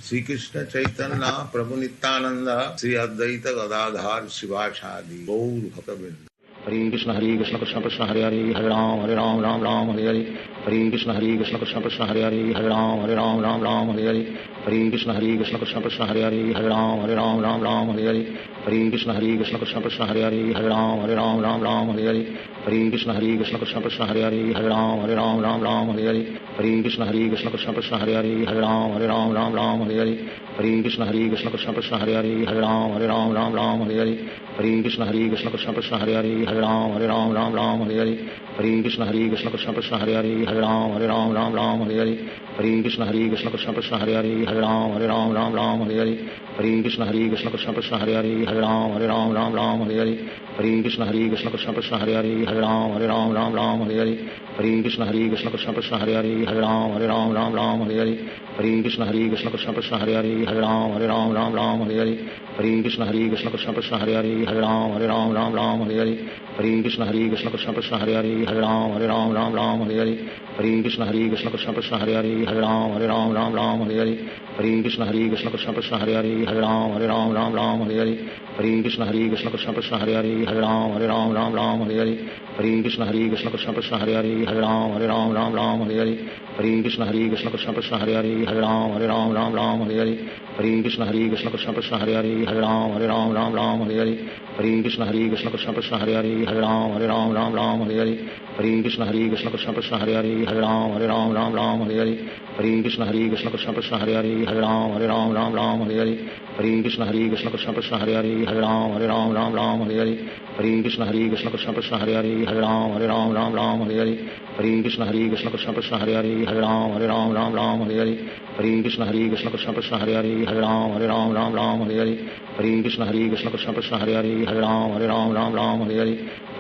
Shri Krishna Chaitanya Prabhu Nityanand Shri Advaita Gadadhar शिवासादि Gaur भक्तवृंद। Hare Krishna Krishna Krishna Hare Hare Ram Ram Hare Hare. Hare Krishna Krishna Krishna Hare Ram Ram Hare Hare. Hare Krishna Krishna Krishna Hare Ram Hare Hare. Hare Krishna Krishna Krishna Hare Ram Hare Hare. Hare Krishna Krishna Krishna Hare Ram Hare Hare. Hare Krishna Krishna Krishna Hare Ram Hare Hare. Hare Krishna Krishna Krishna Hare Ram Hare Hare. Hare Krishna Krishna Krishna Hare Ram Hare Hare. Hare Krishna Krishna Krishna Hare Ram Hare Hare. Hare Krishna Krishna Krishna Hare Ram Hare Hare. Hare Krishna Krishna Krishna Hare Ram Hare Hare. Hare Krishna Krishna Krishna Hare Ram Hare Hare. Hare Krishna Krishna Krishna Hare Ram Hare Hare. Hare Krishna Krishna Krishna Hare Ram Hare Hare. Hare Krishna Krishna Krishna Hare Ram Hare Hare. Hare Krishna Krishna Krishna Hare Ram Hare Hare. Hare Krishna Krishna Krishna Hare Ram Hare Hare. Hare Krishna Krishna Krishna Krishna Hare Ram Hare Hare. Hare Krishna Krishna Krishna Krishna Hare Ram Hare Hare. Hare Krishna Krishna Krishna Krishna Hare Ram Hare Hare. Hare Krishna Krishna Krishna Krishna Hare Ram Hare Hare. Hare Krishna Krishna Krishna Krishna Hare Ram Hare Hare. Hare Krishna Krishna Krishna Krishna Hare Ram Hare Hare. Hare Krishna Krishna Krishna Krishna Hare Ram Hare Hare. Hare Krishna Krishna Krishna Krishna Hare Ram Hare Hare. Hare Krishna Krishna Krishna Krishna Hare Ram Hare Hare. Hare Krishna Krishna Krishna Krishna Hare Ram Hare Hare. Hare Krishna Krishna Krishna Krishna Hare Ram Hare Hare. Hare Krishna Krishna Krishna Krishna Hare Ram Hare Hare. Hare Krishna Krishna Krishna Krishna Hare Ram Hare Hare. Hare Krishna Krishna Krishna Krishna Hare Ram Hare Hare. Hare Krishna Krishna Krishna Krishna Hare Ram Hare Hare. Hare Krishna Krishna Krishna Krishna Hare Ram Hare Hare. Hare Krishna Krishna Krishna Krishna Hare Ram Hare Hare. Hare Krishna Krishna Krishna Krishna Hare Ram Hare Hare.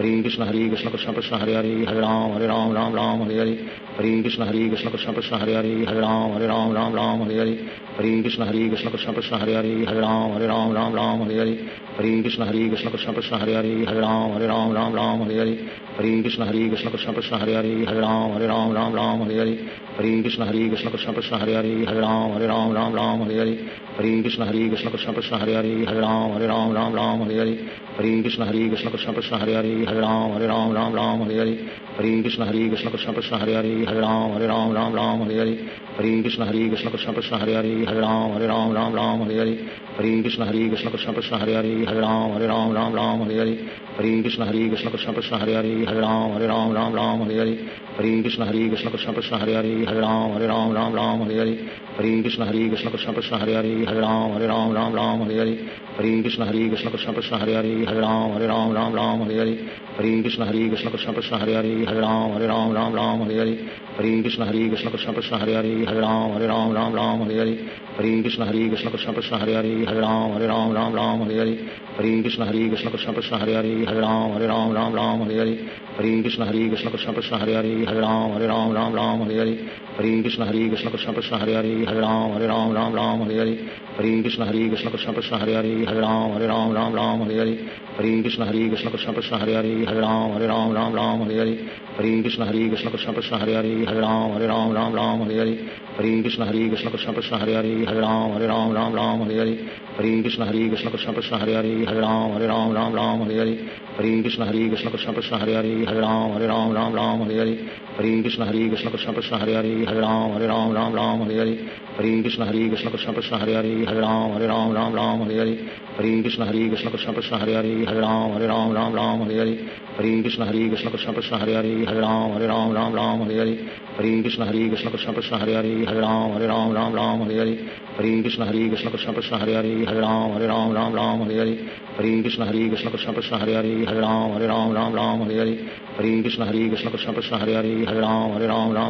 Hare Krishna Krishna Krishna Krishna Hare Ram Hare Hare. Hare Krishna Krishna Krishna Krishna Hare Ram Hare Hare. Hare Krishna Krishna Krishna Krishna Hare Ram Hare Hare. Hare Krishna Krishna Krishna Krishna Hare Ram Hare Hare. Hare Krishna Krishna Krishna Krishna Hare Ram Hare Hare. Hare Krishna Krishna Krishna Krishna Hare Ram Hare Hare. Hare Krishna Krishna Krishna Krishna Hare Ram Hare Hare. Hare Krishna Krishna Krishna Krishna Hare Ram Hare Hare. Hare Krishna Krishna Krishna Krishna Hare Ram Hare Hare. Hare Krishna Krishna Krishna Krishna Hare Ram Hare Hare. Hare Krishna Krishna Krishna Krishna Hare Ram Hare Hare. Hare Krishna Krishna Krishna Krishna Hare Ram Hare Hare. Hare Krishna Krishna Krishna Krishna Hare Ram Hare Hare. Hare Krishna Krishna Krishna Krishna Hare Ram Hare Hare. Hare Krishna Krishna Krishna Krishna Hare Ram Hare Hare. Hare Krishna Krishna Krishna Krishna Hare Ram Hare Hare. Hare Krishna Krishna Krishna Krishna Hare Ram Hare Hare. Hare Krishna Krishna Krishna Krishna Hare Ram Hare Hare. Hare Krishna Krishna Krishna Krishna Hare Ram Hare Hare. Hare Krishna Krishna Krishna Krishna Hare Ram Hare Hare. Hare Krishna Krishna Krishna Krishna Hare Ram Hare Hare. Hare Krishna Krishna Krishna Krishna Hare Ram Hare Hare. Hare Krishna Krishna Krishna Krishna Hare Ram Hare Hare. Hare Krishna Krishna Krishna Krishna Hare Ram Hare Hare. Hare Krishna Krishna Krishna Krishna Hare Ram Hare Hare. Hare Krishna Krishna Krishna Krishna Hare Ram Hare Hare. Hare Krishna Krishna Krishna Krishna Hare Ram Hare Hare. Hare Krishna Krishna Krishna Krishna Hare Ram Hare Hare. Hare Krishna Krishna Krishna Krishna Hare Ram Hare Hare. Hare Krishna Krishna Krishna Krishna Hare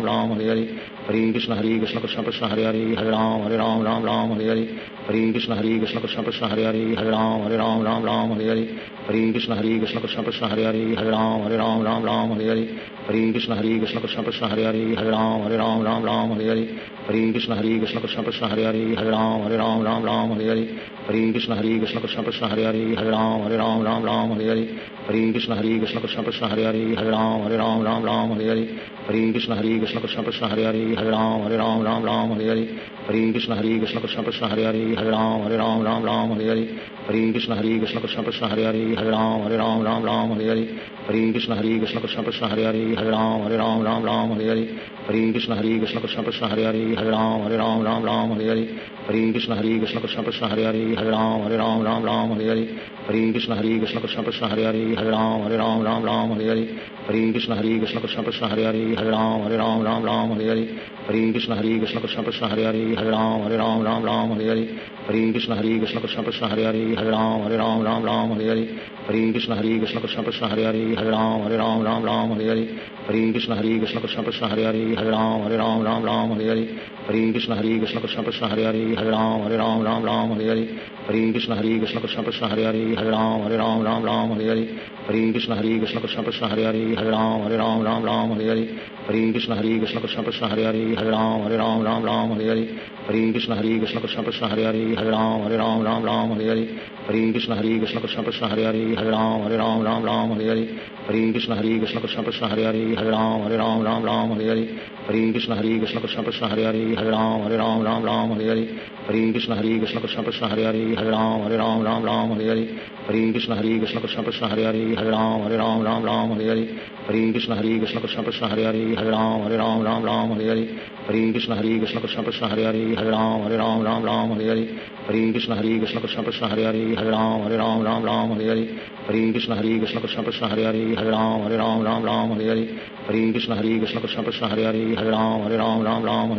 Ram Hare Hare. Hare Krishna Krishna Krishna Krishna Hare Ram Hare Hare. Hare Krishna Krishna Krishna Hare Hare Ram Ram Hare Hare Hare Krishna Krishna Krishna Hare Hare Ram Ram Hare Hare Hare Krishna Krishna Krishna Hare Hare Ram Ram Hare Hare Hare Krishna Krishna Krishna Hare Hare Ram Ram Hare Hare Hare Krishna Krishna Krishna Hare Hare Ram Hare Hare Hare Krishna Krishna Krishna Hare Hare Ram Hare Hare Hare Krishna Krishna Krishna Hare Hare Ram Hare Hare Hare Krishna Krishna Krishna Hare Hare Ram Hare Hare Hare Krishna Krishna Krishna Hare Hare Ram Hare Hare Hare Krishna Krishna Krishna Hare Hare Ram Hare Hare Hare Krishna Krishna Krishna Hare Hare Ram Hare Hare Hare Krishna Krishna Krishna Hare Hare Ram Hare Hare Hare Krishna Krishna Krishna Hare Hare Ram Hare Hare Hare Krishna Krishna Krishna Hare Hare Ram Hare Hare Hare Krishna Krishna Krishna Hare Hare Ram Hare Hare Hare Krishna Krishna Krishna Hare Hare Ram Hare Hare Hare Krishna Krishna Krishna Hare Hare Ram Hare Hare Hare Krishna Krishna Krishna Hare Hare Ram Hare Hare Hare Krishna Krishna Krishna Hare Hare Ram Hare Hare Hare Krishna Krishna Krishna Hare Hare Ram Hare Hare Hare Krishna Krishna Krishna Hare Hare Ram Hare Hare Hare Krishna Krishna Krishna Hare Hare Ram Hare Hare Hare Krishna Krishna Krishna Hare Hare Ram Hare Hare Hare Krishna Krishna Krishna Hare Hare Ram Hare Hare Hare Krishna Krishna Krishna Hare Hare Ram Hare Hare Hare Krishna Krishna Krishna Hare Hare Ram Hare Hare Hare Krishna Krishna Krishna Hare Hare Ram Hare Hare Hare Krishna Krishna Krishna Hare Hare Ram Hare Hare Hare Krishna Krishna Krishna Hare Hare Ram Hare Hare Hare Krishna Krishna Krishna Hare Hare Ram Hare Hare Hare Krishna Krishna Krishna Hare Hare Ram Hare Hare Hare Krishna Krishna Krishna Hare Hare Ram Hare Hare Hare Krishna Krishna Krishna Hare Hare Ram Hare Hare Hare Krishna Krishna Krishna Hare Hare Ram Hare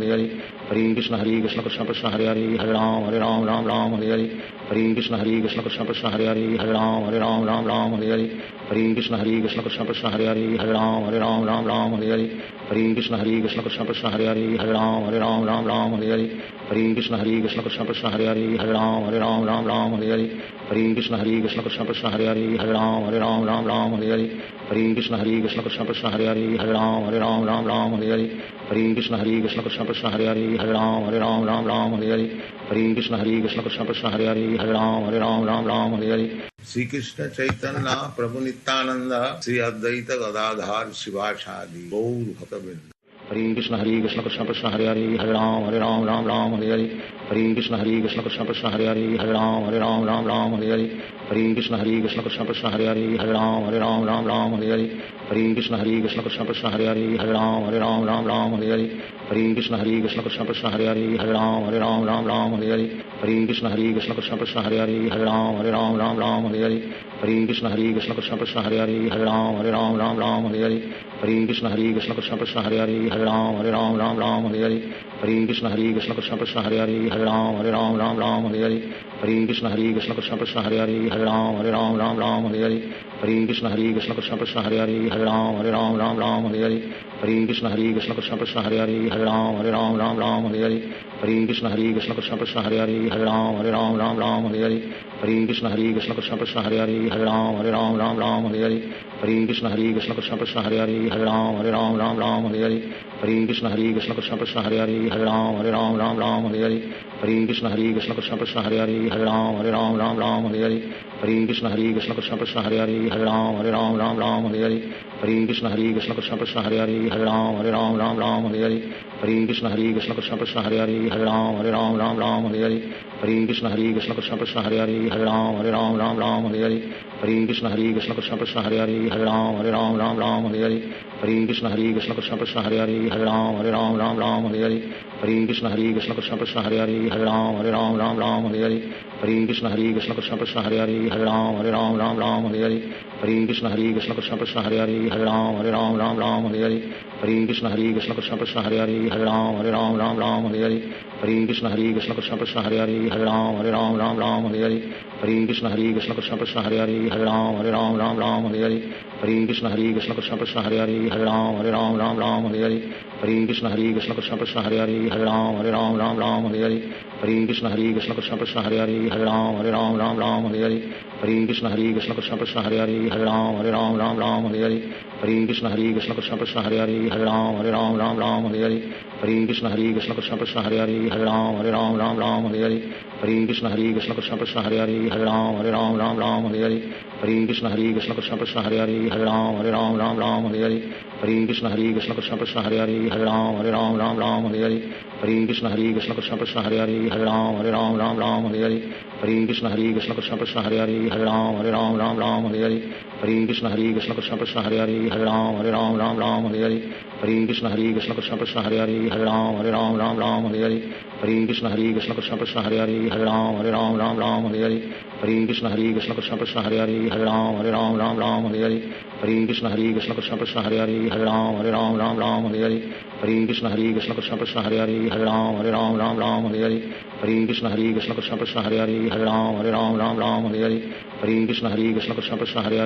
Hare Hare Krishna Krishna Krishna Hare Hare Ram Hare Hare Hare Krishna Krishna Krishna Hare Hare Ram Hare Hare Hare Krishna Krishna Krishna Hare Hare Ram Hare Hare Hare Krishna Krishna Krishna Hare Hare Ram Hare Hare Hare Krishna Krishna Krishna Hare Hare Ram Hare Hare Hare Krishna Krishna Krishna Hare Hare Ram Hare Hare Hare Krishna Krishna Krishna Hare Hare Ram Hare Hare Hare Krishna Krishna Krishna Hare Hare Ram Hare Hare Shri Krishna Chaitanya Prabhu Nityanand Shri Advaita Gadadhar शिवासादि Gaur भक्तवृंद Hare Krishna Krishna Krishna Hare Hare Ram Hare Hare Hare Krishna Krishna Krishna Hare Hare Ram Hare Hare Hare Krishna Krishna Krishna Hare Hare Ram Hare Hare Hare Krishna Krishna Krishna Hare Hare Ram Hare Hare Hare Krishna Krishna Krishna Hare Hare Ram Hare Hare Hare Krishna Krishna Krishna Hare Hare Ram Hare Hare Hare Krishna Krishna Krishna Hare Hare Ram Hare Hare Hare Krishna Krishna Krishna Hare Hare Ram Hare Hare Hare Krishna Krishna Krishna Hare Hare Ram Hare Hare Hare Krishna Krishna Krishna Hare Hare Ram Hare Hare Hare Krishna Krishna Krishna Hare Hare Ram Hare Hare Hare Krishna Krishna Krishna Hare Hare Ram Hare Hare Hare Krishna Krishna Krishna Hare Hare Ram Hare Hare Hare Krishna Krishna Krishna Hare Hare Ram Hare Hare Hare Krishna Krishna Krishna Hare Hare Ram Hare Hare Hare Krishna Krishna Krishna Hare Hare Ram Hare Hare Hare Krishna Krishna Krishna Hare Hare Ram Hare Hare Hare Krishna Krishna Krishna Hare Hare Ram Hare Hare Hare Krishna Krishna Krishna Hare Hare Ram Hare Hare Hare Krishna Krishna Krishna Hare Hare Ram Hare Hare Hare Krishna Krishna Krishna Hare Hare Ram Hare Hare Hare Krishna Krishna Krishna Hare Hare Ram Hare Hare Hare Krishna Krishna Krishna Hare Hare Ram Hare Hare Hare Krishna Krishna Krishna Hare Hare Ram Hare Hare Hare Krishna Krishna Krishna Hare Hare Ram Hare Hare Hare Krishna Krishna Krishna Hare Hare Ram Hare Hare Hare Krishna Krishna Krishna Hare Hare Ram Hare Hare Hare Krishna Krishna Krishna Hare Hare Ram Hare Hare Hare Krishna Krishna Krishna Hare Hare Ram Hare Hare Hare Krishna Krishna Krishna Hare Hare Ram Hare Hare Hare Krishna Krishna Krishna Hare Hare Ram Hare Hare Hare Krishna Krishna Krishna Hare Hare Ram Hare Hare Hare Krishna Krishna Krishna Hare Hare Hare Ram Ram Ram Hare Hare Hare Krishna Krishna Krishna Hare Hare Hare Ram Ram Hare Hare Hare Krishna Krishna Krishna Hare Hare Hare Ram Ram Hare Hare Hare Krishna Krishna Krishna Hare Hare Hare Ram Ram Hare Hare Hare Krishna Krishna Krishna Hare Hare Hare Ram Ram Hare Hare Hare Krishna Krishna Krishna Hare Hare Hare Ram Ram Hare Hare Hare Krishna Krishna Krishna Hare Hare Hare Ram Ram Hare Hare Hare Krishna Krishna Krishna Hare Hare Hare Ram Ram Hare Hare Hare Krishna Krishna Krishna Hare Hare Hare Ram Ram Hare Hare Hare Krishna Krishna Krishna Hare Hare Hare Ram Ram Hare Hare Hare Krishna Krishna Krishna Hare Hare Hare Ram Ram Hare Hare Hare Krishna Krishna Krishna Hare Hare Hare Ram Ram Hare Hare Hare Krishna Krishna Krishna Hare Hare Hare Ram Ram Hare Hare Hare Krishna Krishna Krishna Hare Hare Hare Ram Ram Hare Hare Hare Krishna Krishna Krishna Hare Hare Hare Ram Ram Hare Hare Hare Krishna Krishna Krishna Hare Hare Hare Ram Ram Hare Hare Hare Krishna Krishna Krishna Hare Hare Hare Ram Ram Hare Hare Hare Krishna Krishna Krishna Hare Hare Hare Ram Ram Hare Hare Hare Krishna Krishna Krishna Hare Hare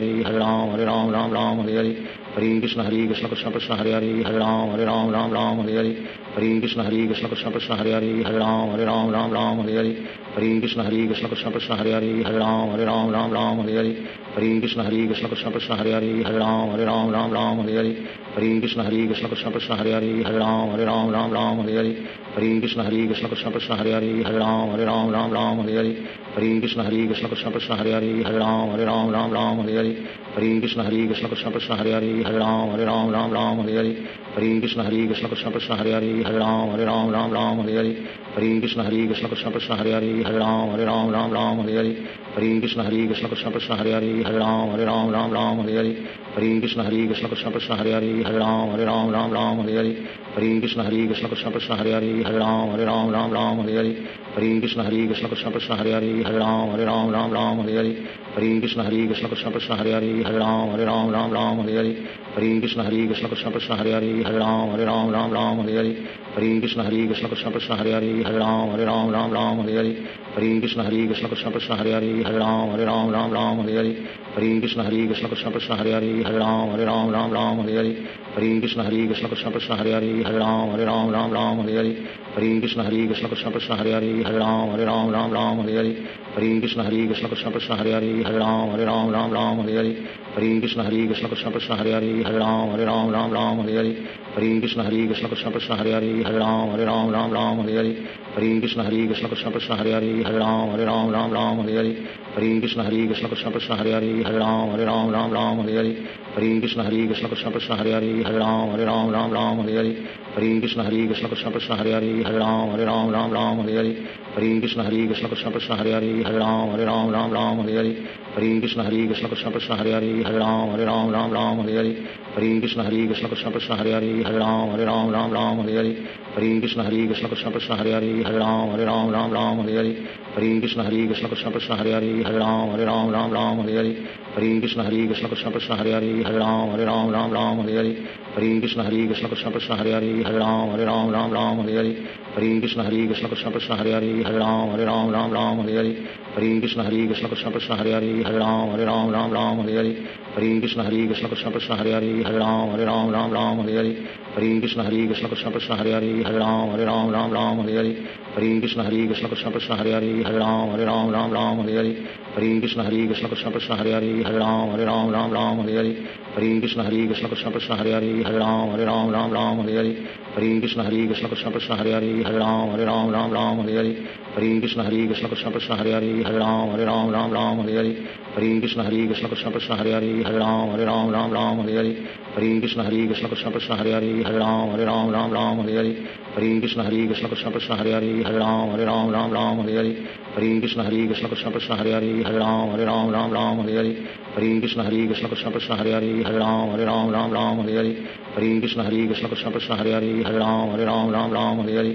Hare Ram Ram Hare Hare Hare Krishna Krishna Krishna Hare Hare Hare Ram Ram Hare Hare Hare Krishna Krishna Krishna Hare Hare Hare Ram Ram Hare Hare Hare Krishna Krishna Krishna Hare Hare Hare Ram Ram Hare Hare Hare Krishna Krishna Krishna Hare Hare Hare Ram Ram Hare Hare Hare Krishna Krishna Krishna Hare Hare Hare Ram Ram Hare Hare Hare Krishna Krishna Krishna Hare Hare Hare Ram Ram Hare Hare Hare Krishna Krishna Krishna Hare Hare Hare Ram Ram Hare Hare Hare Krishna Krishna Krishna Hare Hare Hare Ram Ram Hare Hare Hare Krishna Krishna Krishna Hare Hare Hare Ram Ram Hare Hare Hare Krishna Krishna Krishna Hare Hare Hare Ram Ram Hare Hare Hare Krishna Krishna Krishna Hare Hare Hare Ram Ram Hare Hare Hare Krishna Krishna Krishna Hare Hare Hare Ram Ram Hare Hare Hare Krishna Krishna Krishna Hare Hare Hare Ram Ram Hare Hare Hare Krishna Krishna Krishna Hare Hare Hare Ram Ram Hare Hare Hare Krishna Krishna Krishna Hare Hare Hare Ram Ram Hare Hare Hare Krishna Krishna Krishna Hare Hare Hare Ram Ram Hare Hare Hare Krishna Krishna Krishna Hare Hare Hare Ram Ram Hare Hare Hare Krishna Krishna Krishna Hare Hare Hare Ram Ram Hare Hare Hare Krishna Krishna Krishna Hare Hare Hare Ram Ram Hare Hare Hare Krishna Krishna Krishna Hare Hare Hare Ram Ram Hare Hare Hare Krishna Krishna Krishna Hare Hare Hare Ram Ram Hare Hare Hare Krishna Krishna Krishna Hare Hare Hare Ram Ram Hare Hare Hare Krishna Krishna Krishna Hare Hare Hare Ram Ram Hare Hare Hare Krishna Krishna Krishna Hare Hare Hare Ram Ram Hare Hare Hare Krishna Krishna Krishna Hare Hare Hare Ram Ram Hare Hare Hare Krishna Krishna Krishna Hare Hare Hare Ram Ram Hare Hare Hare Krishna Krishna Krishna Hare Hare Hare Ram Ram Hare Hare Hare Krishna Krishna Krishna Hare Hare Hare Ram Ram Hare Hare Hare Krishna Krishna Krishna Hare Hare Hare Ram Ram Hare Hare Hare Krishna Krishna Krishna Hare Hare Hare Ram Ram Hare Hare Hare Krishna Krishna Krishna Hare Hare Hare Ram Ram Hare Hare Hare Krishna Krishna Krishna Hare Hare Hare Ram Ram Hare Hare Hare Krishna Krishna Krishna Hare Hare Hare Ram Ram Hare Hare Hare Krishna Krishna Krishna Hare Hare Hare Ram Ram Hare Hare Hare Krishna Krishna Krishna Hare Hare Hare Ram Ram Hare Hare Hare Krishna Krishna Krishna Hare Hare Hare Ram Ram Hare Hare Hare Krishna Krishna Krishna Hare Hare Hare Ram Ram Hare Hare Hare Krishna Krishna Krishna Hare Hare Hare Ram Ram Hare Hare Hare Krishna Krishna Krishna Hare Hare Hare Ram Ram Hare Hare Hare Krishna Krishna Krishna Hare Hare Hare Ram Ram Hare Hare Hare Krishna Krishna Krishna Hare Hare Hare Ram Ram Hare Hare Hare Krishna Krishna Krishna Hare Hare Hare Ram Ram Hare Hare Hare Krishna Krishna Krishna Hare Hare Hare Ram Ram Hare Hare Hare Krishna Krishna Krishna Hare Hare Hare Ram Ram Hare Hare Hare Krishna Krishna Krishna Hare Hare Hare Ram Ram Hare Hare Hare Krishna Krishna Krishna Hare Hare Hare Ram Ram Hare Hare Hare Krishna Krishna Krishna Hare Hare Hare Ram Ram Hare Hare Hare Krishna Krishna Krishna Hare Hare Hare Ram Ram Hare Hare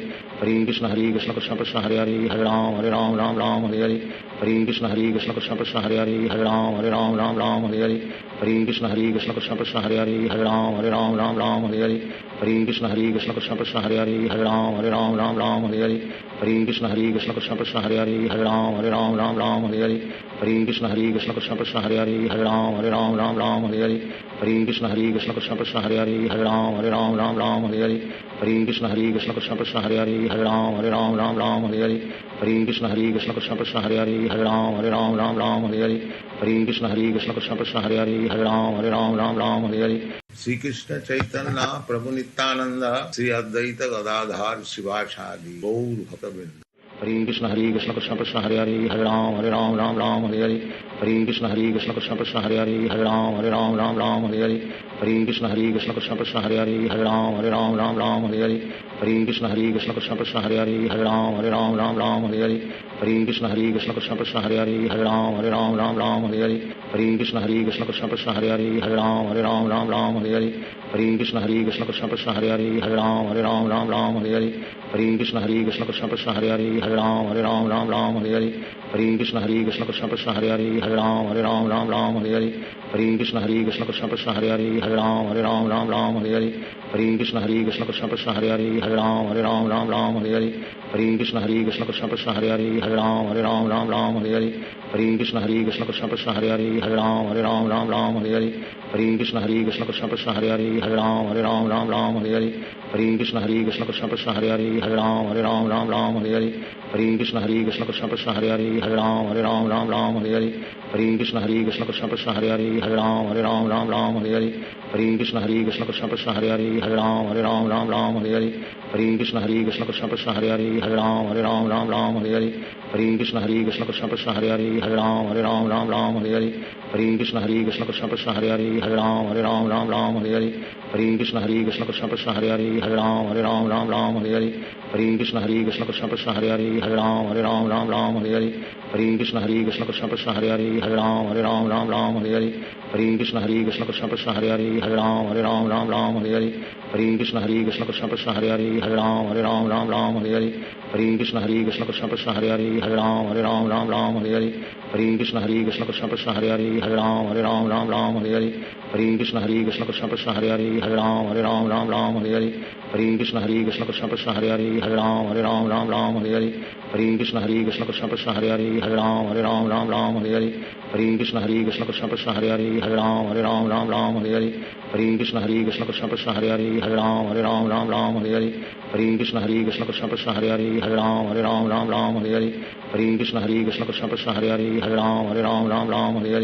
Hare Krishna Krishna Krishna Hare Hare Hare Ram Ram Hare Hare Hare Krishna Krishna Krishna Hare Hare Hare Ram Ram Hare Hare Hare Krishna Krishna Krishna Hare Hare Hare Ram Ram Hare Hare Hare Krishna Krishna Krishna Hare Hare Hare Ram Ram Hare Hare Hare Krishna Krishna Krishna Hare Hare Hare Ram Ram Hare Hare Hare Krishna Krishna Krishna Hare Hare Hare Ram Ram Hare Hare Hare Krishna Krishna Krishna Hare Hare Hare Ram Ram Hare Hare Hare Krishna Krishna Krishna Hare Hare Hare Ram Ram Hare Hare Hare Krishna Krishna Krishna Hare Hare Hare Ram Ram Ram Hare Hare Hare Krishna Krishna Krishna Hare Hare Hare Ram Ram Hare Hare Shri Krishna Chaitanya Prabhu Nityanand Shri Advaita Gadadhar शिवासादि Gaur भक्तवृंद Hare Krishna Krishna Krishna Hare Hare Hare Ram Ram Hare Hare Hare Krishna Krishna Krishna Hare Hare Hare Ram Ram Hare Hare Hare Krishna Krishna Krishna Hare Hare Hare Ram Ram Hare Hare Hare Krishna Krishna Krishna Hare Hare Hare Ram Hare Hare Hare Krishna Krishna Krishna Hare Hare Hare Ram Hare Hare Hare Krishna Krishna Krishna Hare Hare Hare Ram Hare Hare Hare Krishna Krishna Krishna Hare Hare Hare Ram Hare Hare Hare Krishna Krishna Krishna Hare Hare Hare Ram Hare Hare Hare Krishna Krishna Krishna Hare Hare Hare Ram Hare Hare Hare Krishna Krishna Krishna Hare Hare Hare Ram Hare Hare Hare Krishna Krishna Krishna Hare Hare Hare Ram Hare Hare Hare Krishna Krishna Krishna Hare Hare Hare Ram Hare Hare Hare Krishna Krishna Krishna Hare Hare Hare Ram Hare Hare Hare Krishna Krishna Krishna Hare Hare Hare Ram Hare Hare Hare Krishna Krishna Krishna Hare Hare Hare Ram Hare Hare Hare Krishna Krishna Krishna Hare Hare Hare Ram Hare Hare Hare Krishna Krishna Krishna Hare Hare Hare Ram Hare Hare Hare Krishna Krishna Krishna Hare Hare Hare Ram Hare Hare Hare Krishna Krishna Krishna Hare Hare Hare Ram Hare Hare Hare Krishna Krishna Krishna Hare Hare Hare Ram Hare Hare Hare Krishna Krishna Krishna Hare Hare Hare Ram Hare Hare Hare Krishna Krishna Krishna Hare Hare Hare Ram Hare Hare Hare Krishna Krishna Krishna Hare Hare Hare Ram Hare Hare Hare Krishna Krishna Krishna Hare Hare Hare Ram Hare Hare Hare Krishna Krishna Krishna Hare Hare Hare Ram Hare Hare Hare Krishna Krishna Krishna Hare Hare Hare Ram Hare Hare Hare Krishna Krishna Krishna Hare Hare Hare Ram Hare Hare Hare Krishna Krishna Krishna Hare Hare Hare Ram Hare Hare Hare Krishna Krishna Krishna Hare Hare Hare Ram Hare Hare Hare Krishna Krishna Krishna Hare Hare Hare Ram Hare Hare Hare Krishna Krishna Krishna Hare Hare Hare Ram Hare Hare Hare Krishna Krishna Krishna Hare Hare Hare Ram Hare Hare Hare Krishna Krishna Krishna Hare Hare Hare Ram Hare Hare Hare Krishna Krishna Krishna Hare Hare Hare Ram Hare Hare Hare Krishna Krishna Krishna Hare Hare Hare Ram Hare Hare Hare Krishna Krishna Krishna Hare Hare Hare Ram Hare Hare Hare Krishna Krishna Krishna Hare Hare Hare Ram Hare Hare Hare Krishna Krishna Krishna Hare Hare Hare Ram Hare Hare Hare Krishna Krishna Krishna Hare Hare Hare Ram Hare Hare Hare Krishna Krishna Krishna Hare Hare Hare Ram Hare Hare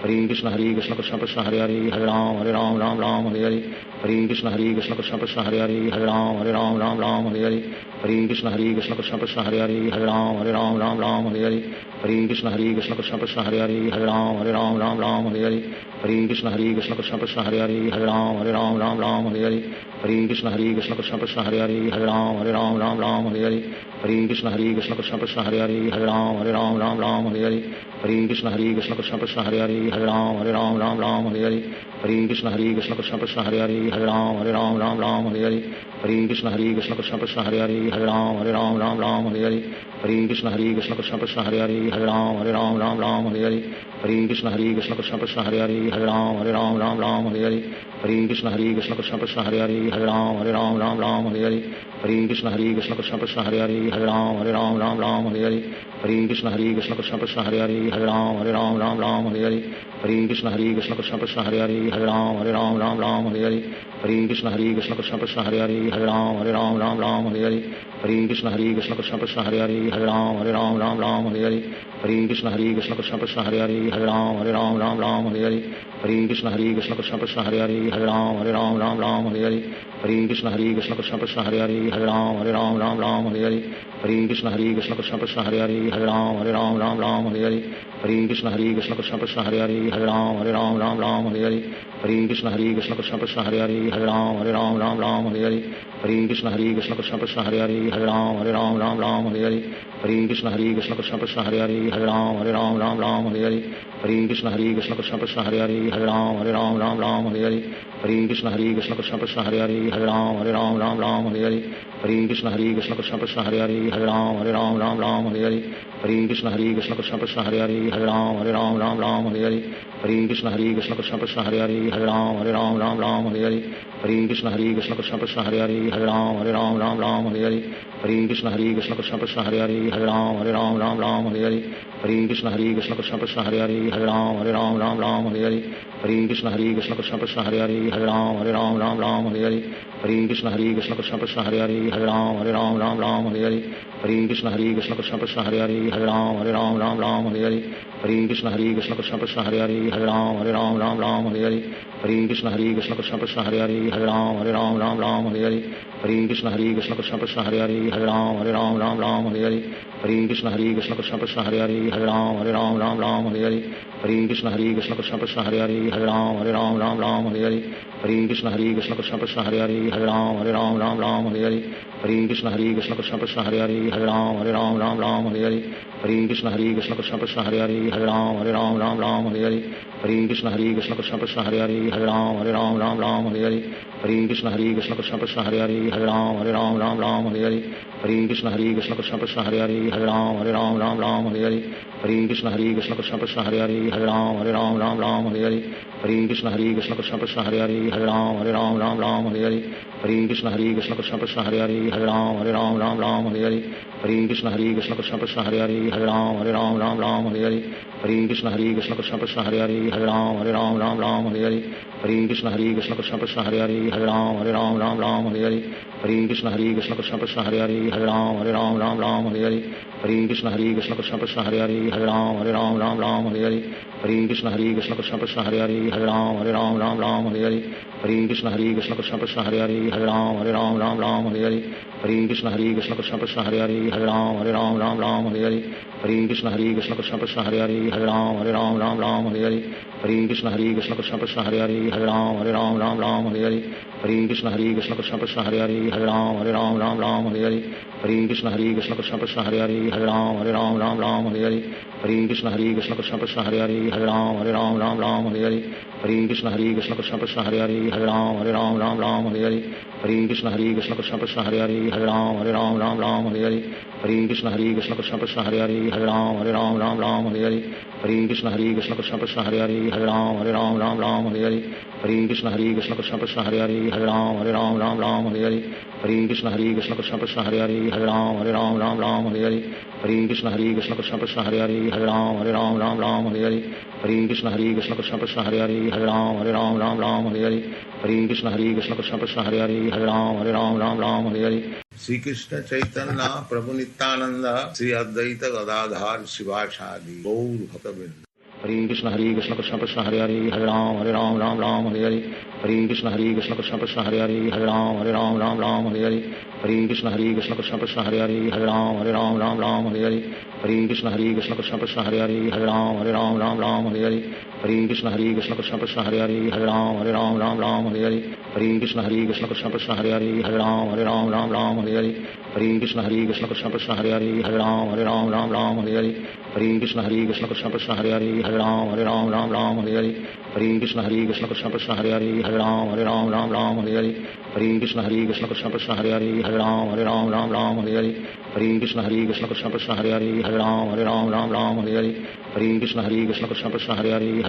Hare Krishna Krishna Krishna Hare Hare Hare Ram Hare Hare Hare Krishna Krishna Krishna Hare Hare Hare Ram Hare Hare Hare Krishna Krishna Krishna Hare Hare Hare Ram Hare Hare Hare Krishna Krishna Krishna Hare Hare Hare Ram Hare Hare Hare Krishna Krishna Krishna Hare Hare Hare Ram Hare Hare Hare Krishna Krishna Krishna Hare Hare Hare Ram Hare Hare Hare Krishna Krishna Krishna Hare Hare Hare Ram Hare Hare Hare Krishna Krishna Krishna Hare Hare Hare Ram Hare Hare Hare Krishna Krishna Krishna Hare Hare Hare Ram Hare Hare Hare Krishna Krishna Krishna Hare Hare Hare Ram Hare Hare Hare Krishna Krishna Krishna Hare Hare Hare Ram Hare Hare Hare Krishna Krishna Krishna Hare Hare Hare Ram Hare Hare Hare Krishna Krishna Krishna Hare Hare Hare Ram Hare Hare Hare Krishna Krishna Krishna Hare Hare Hare Ram Hare Hare Hare Krishna Krishna Krishna Hare Hare Hare Ram Hare Hare Hare Krishna Krishna Krishna Hare Hare Hare Ram Hare Hare Hare Krishna Krishna Krishna Hare Hare Hare Ram Hare Hare Hare Krishna Krishna Krishna Hare Hare Hare Ram Hare Hare Hare Krishna Krishna Krishna Hare Hare Hare Ram Hare Hare Hare Krishna Krishna Krishna Hare Hare Hare Ram Hare Hare Hare Krishna Krishna Krishna Hare Hare Hare Ram Hare Hare Hare Krishna Krishna Krishna Hare Hare Hare Ram Hare Hare Hare Krishna Krishna Krishna Hare Hare Hare Ram Hare Hare Hare Krishna Krishna Krishna Hare Hare Hare Ram Hare Hare Hare Krishna Krishna Krishna Hare Hare Hare Ram Hare Hare Hare Krishna Krishna Krishna Hare Hare Hare Ram Hare Hare Hare Krishna Krishna Krishna Hare Hare Hare Ram Hare Hare Hare Krishna Krishna Krishna Hare Hare Hare Ram Hare Hare Hare Krishna Krishna Krishna Krishna Hare Hare Hare Ram Ram Ram Hare Hare Hare Krishna Krishna Krishna Hare Hare Hare Ram Ram Hare Hare Hare Krishna Krishna Krishna Hare Hare Hare Ram Ram Hare Hare Hare Krishna Krishna Krishna Hare Hare Hare Ram Ram Hare Hare Hare Krishna Krishna Krishna Hare Hare Hare Ram Ram Hare Hare Hare Krishna Krishna Krishna Hare Hare Hare Ram Ram Hare Hare Hare Krishna Krishna Krishna Hare Hare Hare Ram Ram Hare Hare Hare Krishna Krishna Krishna Krishna Hare Hare Hare Ram Ram Hare Hare Hare Krishna Krishna Krishna Krishna Hare Hare Hare Ram Ram Hare Hare Hare Krishna Krishna Krishna Krishna Hare Hare Hare Ram Ram Hare Hare Hare Krishna Krishna Krishna Krishna Hare Hare Hare Ram Ram Hare Hare Hare Krishna Krishna Krishna Krishna Hare Hare Hare Ram Ram Hare Hare Hare Krishna Krishna Krishna Krishna Hare Hare Hare Ram Ram Hare Hare Hare Krishna Krishna Krishna Krishna Hare Hare Hare Ram Ram Hare Hare Hare Krishna Krishna Krishna Krishna Hare Hare Hare Ram Ram Hare Hare Hare Krishna Krishna Krishna Krishna Hare Hare Hare Ram Ram Hare Hare Hare Krishna Krishna Krishna Krishna Hare Hare Hare Ram Ram Hare Hare Hare Krishna Krishna Krishna Krishna Hare Hare Hare Ram Ram Hare Hare Hare Krishna Krishna Krishna Krishna Hare Hare Hare Ram Ram Hare Hare Hare Krishna Krishna Krishna Krishna Hare Hare Hare Ram Ram Hare Hare Hare Krishna Krishna Krishna Krishna Hare Hare Hare Ram Ram Hare Hare Hare Krishna Krishna Krishna Krishna Hare Hare Hare Ram Ram Hare Hare Hare Krishna Krishna Krishna Krishna Hare Hare Hare Ram Ram Hare Hare Hare Krishna Krishna Krishna Krishna Hare Hare Hare Ram Ram Hare Hare Hare Krishna Krishna Krishna Krishna Hare Hare Hare Ram Ram Hare Hare Hare Krishna Krishna Krishna Krishna Hare Hare Hare Ram Ram Hare Hare Hare Krishna Krishna Krishna Krishna Hare Hare Hare Ram Ram Hare Hare Hare Krishna Krishna Krishna Krishna Hare Hare Hare Ram Ram Hare Hare Hare Krishna Krishna Krishna Krishna Hare Hare Hare Ram Ram Hare Hare Hare Krishna Krishna Krishna Krishna Hare Hare Hare Ram Ram Hare Hare Hare Krishna Krishna Krishna Krishna Hare Hare Hare Ram Ram Hare Hare Hare Krishna Krishna Krishna Krishna Hare Hare Hare Ram Ram Hare Hare Hare Krishna Krishna Krishna Krishna Hare Hare Hare Ram Ram Hare Hare Hare Krishna Krishna Krishna Krishna Hare Hare Hare Ram Ram Hare Hare Hare Krishna Krishna Krishna Krishna Hare Hare Hare Ram Ram Hare Hare Hare Krishna Krishna Krishna Krishna Hare Hare Hare Ram Ram Hare Hare Hare Krishna Krishna Krishna Krishna Hare Hare Hare Ram Ram Hare Hare Hare Krishna Krishna Krishna Krishna Hare Hare Hare Ram Ram Hare Hare Hare Krishna Krishna Krishna Krishna Hare Hare Hare Ram Ram Hare Hare Hare Krishna Krishna Krishna Krishna Hare Hare Hare Ram Ram Hare Hare Hare Krishna Krishna Krishna Krishna Hare Hare Hare Ram Hare Hare Shri Krishna Chaitanya Prabhu Nityanand Shri Advaita Gadadhar शिवासादि Gaur भक्तवृंद Hare Krishna Krishna Krishna Hare Hare Hare Ram Ram Hare Hare Hare Krishna Krishna Krishna Krishna Hare Hare Hare Ram Ram Hare Hare Hare Krishna Krishna Krishna Krishna Hare Hare Hare Ram Hare Hare Hare Krishna Krishna Krishna Krishna Hare Hare Hare Ram Hare Hare Hare Krishna Krishna Krishna Krishna Hare Hare Hare Ram Hare Hare Hare Krishna Krishna Krishna Krishna Hare Hare Hare Ram Hare Hare Hare Krishna Krishna Krishna Krishna Hare Hare Hare Ram Hare Hare Hare Krishna Krishna Krishna Krishna Hare Hare Hare Ram Hare Hare Hare Krishna Krishna Krishna Krishna Hare Hare Hare Ram Hare Hare Hare Krishna Krishna Krishna Krishna Hare Hare Hare Ram Hare Hare Hare Krishna Krishna Krishna Krishna Hare Hare Hare Ram Hare Hare Hare Krishna Krishna Krishna Krishna Hare Hare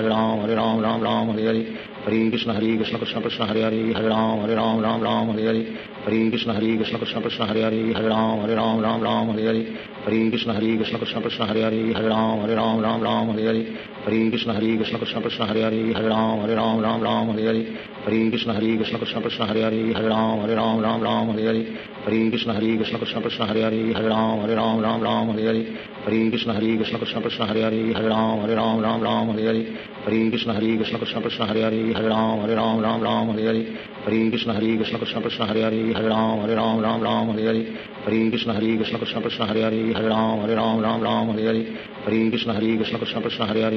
Hare Ram Hare Hare Hare Krishna Krishna Krishna Krishna Hare Hare Hare Ram Hare Hare Hare Krishna Krishna Krishna Krishna Hare Hare Hare Ram Hare Hare Hare Krishna Krishna Krishna Krishna Hare Hare Hare Ram Hare Hare Hare Krishna Krishna Krishna Krishna Hare Hare Hare Ram Hare Hare Hare Krishna Krishna Krishna Krishna Hare Hare Hare Ram Hare Hare Hare Krishna Krishna Krishna Krishna Hare Hare Hare Ram Hare Hare Hare Krishna Krishna Krishna Krishna Hare Hare Hare Ram Hare Hare Hare Krishna Krishna Krishna Krishna Hare Hare Hare Ram Hare Hare Hare Krishna Krishna Krishna Krishna Hare Hare Hare Ram Hare Hare Hare Krishna Krishna Krishna Krishna Hare Hare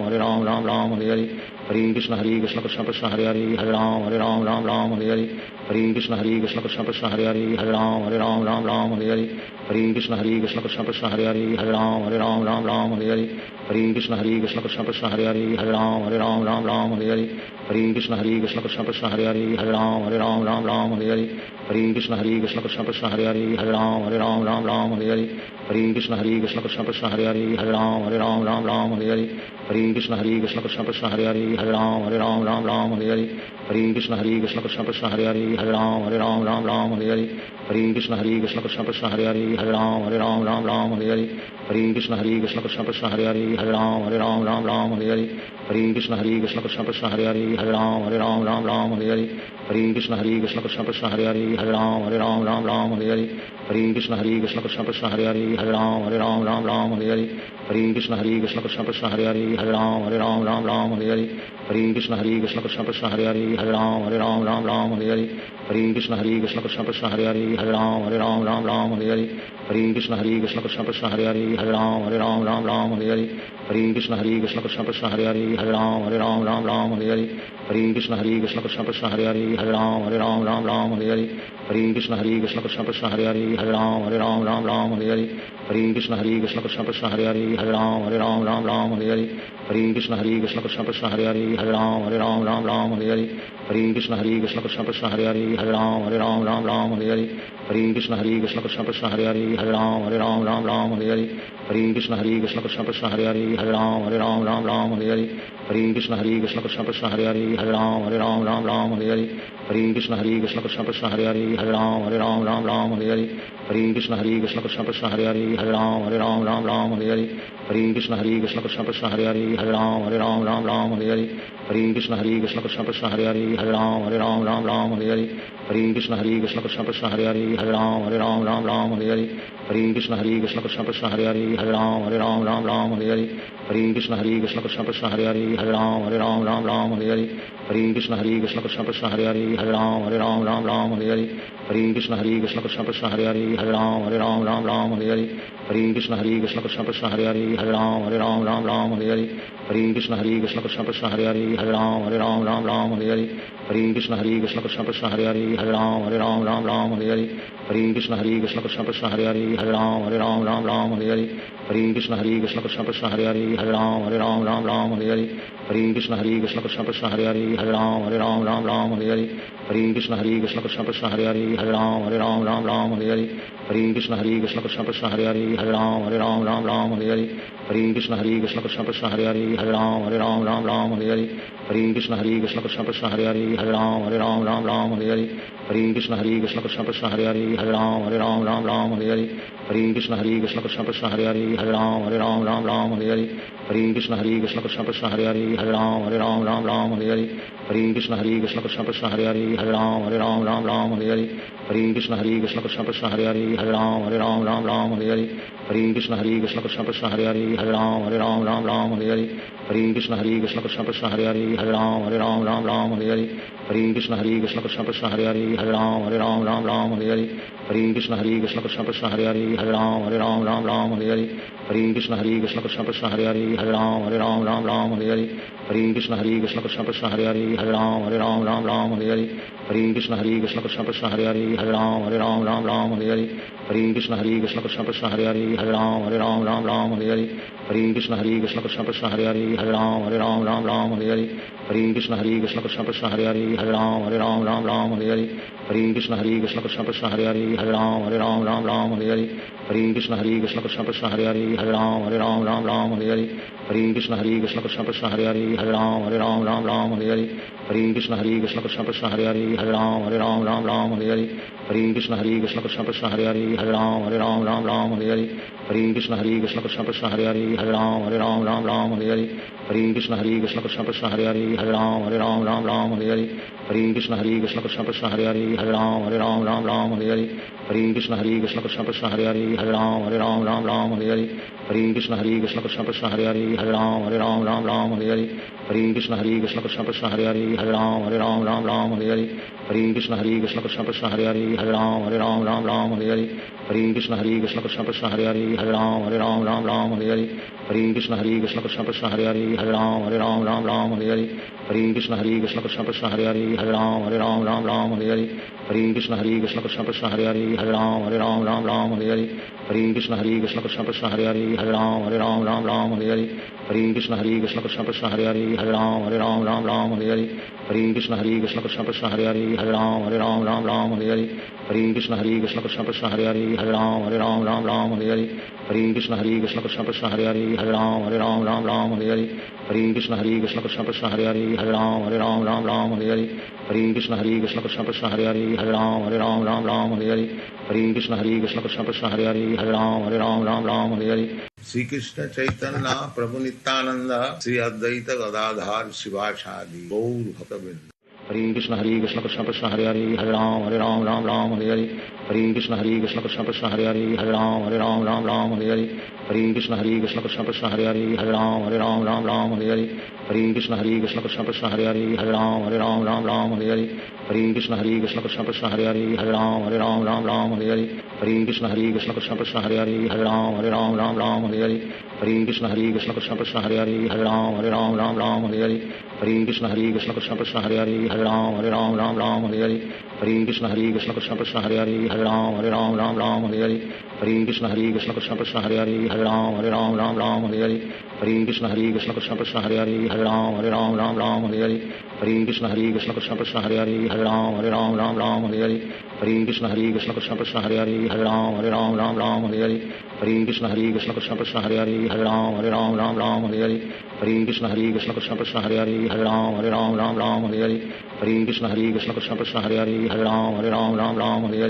Hare Ram Hare Hare Hare Krishna Krishna Krishna Krishna Hare Hare Hare Ram Hare Hare Hare Krishna Krishna Krishna Krishna Hare Hare Hare Ram Hare Hare Hare Krishna Krishna Krishna Krishna Hare Hare Hare Ram Hare Hare Hare Krishna Krishna Krishna Krishna Hare Hare Hare Ram Hare Hare Hare Krishna Krishna Krishna Krishna Hare Hare Hare Ram Hare Hare Hare Krishna Krishna Krishna Krishna Hare Hare Hare Ram Hare Hare Hare Krishna Krishna Krishna Krishna Hare Hare Hare Ram Hare Hare Hare Krishna Krishna Krishna Krishna Hare Hare Hare Ram Hare Hare Hare Krishna Krishna Krishna Krishna Hare Hare Hare Ram Hare Hare Hare Krishna Krishna Krishna Krishna Hare Hare Hare Ram Hare Hare Hare Krishna Krishna Krishna Hare Hare Hare Ram Ram Ram Hare Hare Hare Krishna Krishna Krishna Hare Hare Hare Ram Ram Hare Hare Hare Krishna Krishna Krishna Hare Hare Hare Ram Ram Hare Hare Hare Krishna Krishna Krishna Hare Hare Hare Ram Ram Hare Hare Hare Krishna Krishna Krishna Hare Hare Hare Ram Ram Hare Hare Hare Krishna Krishna Krishna Hare Hare Hare Ram Ram Hare Hare Hare Krishna Krishna Krishna Hare Hare Hare Ram Ram Hare Hare Hare Krishna Krishna Krishna Hare Hare Hare Ram Ram Hare Hare Hare Krishna Krishna Krishna Hare Hare Hare Ram Ram Hare Hare Hare Krishna Krishna Krishna Hare Hare Hare Ram Ram Hare Hare Hare Krishna Krishna Krishna Hare Hare Hare Ram Ram Hare Hare Hare Krishna Krishna Krishna Hare Hare Hare Ram Ram Hare Hare Hare Krishna Krishna Krishna Hare Hare Hare Ram Ram Hare Hare Hare Krishna Krishna Krishna Hare Hare Hare Ram Ram Hare Hare Hare Krishna Krishna Krishna Hare Hare Hare Ram Ram Hare Hare Hare Krishna Krishna Krishna Hare Hare Hare Ram Ram Hare Hare Hare Krishna Krishna Krishna Hare Hare Hare Ram Ram Hare Hare Hare Krishna Krishna Krishna Hare Hare Hare Ram Ram Hare Hare Hare Krishna Krishna Krishna Hare Hare Hare Ram Ram Hare Hare Hare Krishna Krishna Krishna Hare Hare Hare Ram Ram Hare Hare Hare Krishna Krishna Krishna Hare Hare Hare Ram Ram Hare Hare Hare Krishna Krishna Krishna Hare Hare Hare Ram Ram Hare Hare Hare Krishna Krishna Krishna Hare Hare Hare Ram Ram Hare Hare Hare Krishna Krishna Krishna Hare Hare Hare Ram Ram Hare Hare Hare Krishna Krishna Krishna Hare Hare Hare Ram Ram Hare Hare Hare Krishna Krishna Krishna Hare Hare Hare Ram Ram Hare Hare Hare Krishna Krishna Krishna Hare Hare Hare Ram Ram Hare Hare Hare Krishna Krishna Krishna Hare Hare Hare Ram Ram Hare Hare Hare Krishna Krishna Krishna Hare Hare Hare Ram Ram Hare Hare Hare Krishna Krishna Krishna Hare Hare Hare Ram Ram Hare Hare Hare Krishna Krishna Krishna Hare Hare Hare Ram Ram Hare Hare Hare Krishna Krishna Krishna Hare Hare Hare Ram Ram Hare Hare Hare Krishna Krishna Krishna Hare Hare Hare Ram Ram Hare Hare Hare Krishna Krishna Krishna Hare Hare Hare Ram Ram Hare Hare Hare Krishna Krishna Krishna Hare Hare Hare Ram Ram Hare Hare Hare Krishna Krishna Krishna Hare Hare Hare Ram Ram Hare Hare Hare Krishna Krishna Krishna Hare Hare Hare Ram Ram Hare Hare Hare Krishna Krishna Krishna Hare Hare Hare Ram Ram Hare Hare Hare Krishna Krishna Krishna Hare Hare Hare Ram Ram Hare Hare Hare Krishna Krishna Krishna Hare Hare Hare Ram Ram Hare Hare Hare Krishna Krishna Krishna Hare Hare Hare Ram Ram Hare Hare Hare Krishna Krishna Krishna Hare Hare Hare Ram Ram Hare Hare Hare Krishna Krishna Krishna Hare Hare Hare Ram Ram Hare Hare Hare Krishna Krishna Krishna Hare Hare Hare Ram Ram Hare Hare Hare Krishna Krishna Krishna Hare Hare Hare Ram Ram Hare Hare Hare Krishna Krishna Krishna Hare Hare Hare Ram Ram Hare Hare Hare Krishna Krishna Krishna Hare Hare Hare Ram Ram Hare Hare Hare Krishna Krishna Krishna Hare Hare Hare Ram Ram Hare Hare Hare Krishna Krishna Krishna Hare Hare Hare Ram Ram Hare Hare Hare Krishna Krishna Krishna Hare Hare Hare Ram Ram Hare Hare Hare Krishna Krishna Krishna Hare Hare Hare Ram Ram Hare Hare Hare Krishna Krishna Krishna Hare Hare Hare Ram Ram Hare Hare Hare Krishna Krishna Krishna Hare Hare Hare Ram Ram Hare Hare Hare Krishna Krishna Krishna Hare Hare Hare Ram Ram Hare Hare Hare Krishna Krishna Krishna Hare Hare Hare Ram Ram Hare Hare Hare Krishna Krishna Krishna Hare Hare Hare Ram Ram Hare Hare Hare Krishna Krishna Krishna Hare Hare Hare Ram Ram Hare Hare Hare Krishna Krishna Krishna Hare Hare Hare Ram Ram Hare Hare Hare Krishna Krishna Krishna Hare Hare Hare Ram Ram Hare Hare Hare Krishna Krishna Krishna Hare Hare Hare Ram Ram Hare Hare Hare Krishna Krishna Krishna Hare Hare Hare Ram Ram Hare Hare Hare Krishna Krishna Krishna Hare Hare Hare Ram Ram Hare Hare Hare Krishna Krishna Krishna Hare Hare Hare Ram Ram Hare Hare Hare Krishna Krishna Krishna Hare Hare Hare Ram Ram Hare Hare Hare Krishna Krishna Krishna Hare Hare Hare Ram Ram Hare Hare Hare Krishna Krishna Krishna Hare Hare Hare Ram Ram Hare Hare Hare Krishna Krishna Krishna Hare Hare Hare Ram Ram Hare Hare Hare Krishna Krishna Krishna Hare Hare Hare Ram Ram Hare Hare Hare Krishna Krishna Krishna Hare Hare Hare Ram Ram Hare Hare Hare Krishna Krishna Krishna Hare Hare Hare Ram Ram Hare Hare Hare Krishna Krishna Krishna Hare Hare Hare Ram Ram Hare Hare Hare Krishna Krishna Krishna Hare Hare Hare Ram Ram Hare Hare Hare Krishna Krishna Krishna Hare Hare Hare Ram Ram Hare Hare Hare Krishna Krishna Krishna Hare Hare Hare Ram Ram Hare Hare Hare Krishna Krishna Krishna Hare Hare Hare Ram Ram Hare Hare Hare Hare Krishna Krishna Krishna Hare Hare Hare Ram Ram Hare Hare. Shri Krishna Chaitanya Prabhu Nityanand Shri Advaita Gadadhar शिवासादि Gaur भक्तवृंद। Hare Krishna Krishna Krishna Hare Hare Hare Ram Ram Hare Hare. Hare Krishna Krishna Krishna Hare Hare Hare Ram Ram Hare Hare. Hare Krishna Krishna Krishna Hare Hare Hare Ram Ram Hare Hare. Hare Krishna Krishna Krishna Hare Hare Hare Ram Ram Hare Hare. Hare Krishna Krishna Krishna Hare Hare Hare Ram Ram Hare Hare. Hare Krishna Krishna Krishna Hare Hare Hare Ram Ram Hare Hare. Hare Krishna Krishna Krishna Hare Hare Hare Ram Ram Hare Hare. Hare Krishna Krishna Krishna Hare Hare Hare Ram Ram Hare Hare. Hare Krishna Krishna Krishna Hare Hare Hare Ram Ram Hare Hare. Hare Krishna Krishna Krishna Hare Hare Hare Ram Ram Hare Hare. Hare Krishna Krishna Krishna Hare Hare Hare Ram Ram Hare Hare. Hare Krishna Krishna Krishna Hare Hare Hare Ram Ram Hare Hare. Hare Krishna Krishna Krishna Hare Hare Hare Ram Ram Hare Hare. Hare Krishna Krishna Krishna Hare Hare Hare Ram Ram Hare Hare. Hare Krishna Krishna Krishna Hare Hare Hare Ram Ram Hare Hare. Hare Krishna Krishna Krishna Hare Hare Hare Ram Ram Hare Hare. Hare Krishna Krishna Krishna Hare Hare Hare Ram Ram Hare Hare. Hare Krishna Krishna Krishna Hare Hare Hare Ram Ram Hare Hare.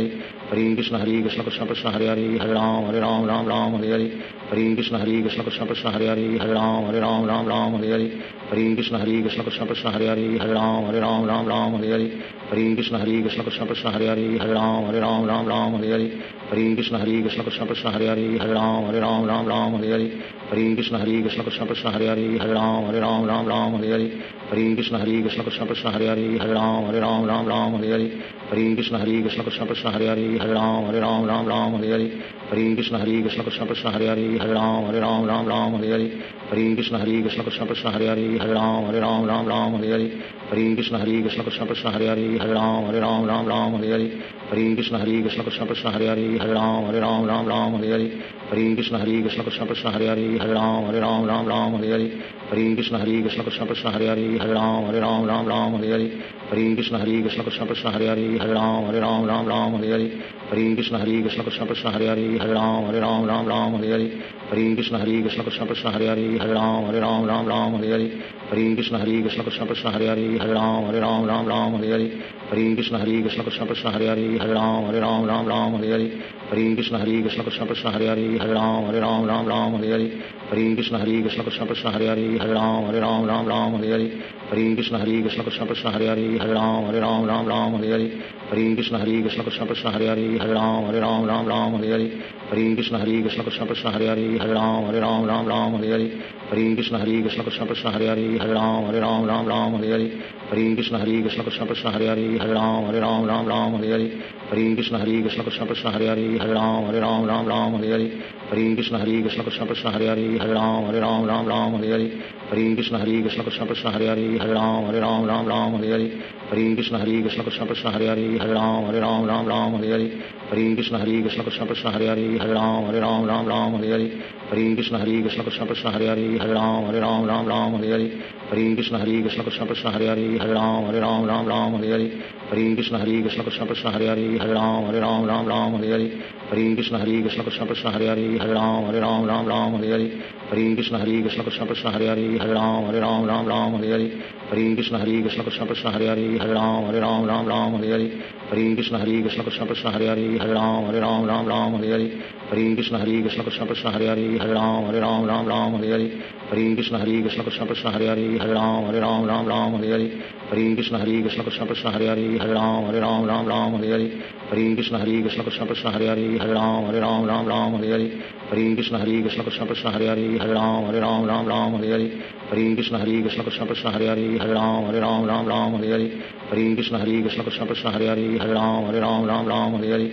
Hare Krishna Krishna Krishna Hare Hare Hare Ram Ram Hare Hare. Hare Krishna Krishna Krishna Hare Hare Hare Ram Ram Hare Hare. Hare Krishna Krishna Krishna Hare Hare Hare Ram Ram Hare Hare. Hare Krishna Krishna Krishna Hare Hare Hare Ram Ram Hare Hare. Hare Krishna Krishna Krishna Hare Hare Hare Ram Ram Hare Hare. Hare Krishna Krishna Krishna Hare Hare Hare Ram Ram Hare Hare. Hare Krishna Krishna Krishna Hare Hare Hare Ram Ram Hare Hare. Hare Krishna Krishna Krishna Hare Hare Hare Ram Ram Hare Hare. Hare Krishna Krishna Krishna Hare Hare Hare Ram Ram Hare Hare. Hare Krishna Krishna Krishna Hare Hare Hare Ram Ram Hare Hare. Hare Krishna Krishna Krishna Hare Hare Hare Ram Ram Hare Hare. Hare Krishna Krishna Krishna Hare Hare Hare Ram Ram Hare Hare. Hare Krishna Krishna Krishna Hare Hare Hare Ram Ram Hare Hare. Hare Krishna Krishna Krishna Hare Hare Hare Ram Ram Hare Hare. Hare Krishna Krishna Krishna Hare Hare Hare Ram Ram Hare Hare. Hare Krishna Krishna Krishna Hare Hare Hare Ram Ram Hare Hare. Hare Krishna Krishna Krishna Hare Hare Hare Ram Ram Hare Hare. Hare Krishna Krishna Krishna Hare Hare Hare Ram Ram Hare Hare. Hare Krishna Krishna Krishna Hare Hare Hare Ram Ram Hare Hare. Hare Krishna Krishna Krishna Hare Hare Hare Ram Ram Hare Hare. Hare Krishna Krishna Krishna Hare Hare Hare Ram Ram Hare Hare. Hare Krishna Krishna Krishna Hare Hare Hare Ram Ram Hare Hare. Hare Krishna Krishna Krishna Hare Hare Hare Ram Ram Hare Hare. Hare Krishna Krishna Krishna Hare Hare Hare Ram Ram Hare Hare. Hare Krishna Krishna Krishna Hare Hare Hare Ram Ram Hare Hare. Hare Krishna Krishna Krishna Hare Hare Hare Ram Ram Hare Hare. Hare Krishna Krishna Krishna Hare Hare Hare Ram Ram Hare Hare. Hare Krishna Krishna Krishna Hare Hare Hare Ram Ram Hare Hare. Hare Krishna Krishna Krishna Hare Hare Hare Ram Ram Hare Hare. Hare Krishna Krishna Krishna Hare Hare Hare Ram Ram Hare Hare. Hare Krishna Krishna Krishna Hare Hare Hare Ram Ram Hare Hare. Hare Krishna Krishna Krishna Hare Hare Hare Ram Ram Hare Hare. Hare Krishna Krishna Krishna Hare Hare Hare Ram Ram Hare Hare. Hare Krishna Krishna Krishna Hare Hare Hare Ram Ram Hare Hare. Hare Krishna Krishna Krishna Hare Hare Hare Ram Ram Hare Hare. Hare Krishna Krishna Krishna Hare Hare Hare Ram Ram Hare Hare. Hare Krishna Krishna Krishna Hare Hare Hare Ram Ram Hare Hare. Hare Krishna Krishna Krishna Hare Hare Hare Ram Ram Hare Hare. Hare Krishna Krishna Krishna Hare Hare Hare Ram Ram Hare Hare. Hare Krishna Krishna Krishna Hare Hare Hare Ram Ram Hare Hare. Hare Krishna Krishna Krishna Hare Hare Hare Ram Ram Hare Hare. Hare Krishna Krishna Krishna Hare Hare Hare Ram Ram Hare Hare. Hare Krishna Krishna Krishna Hare Hare Hare Ram Ram Hare Hare.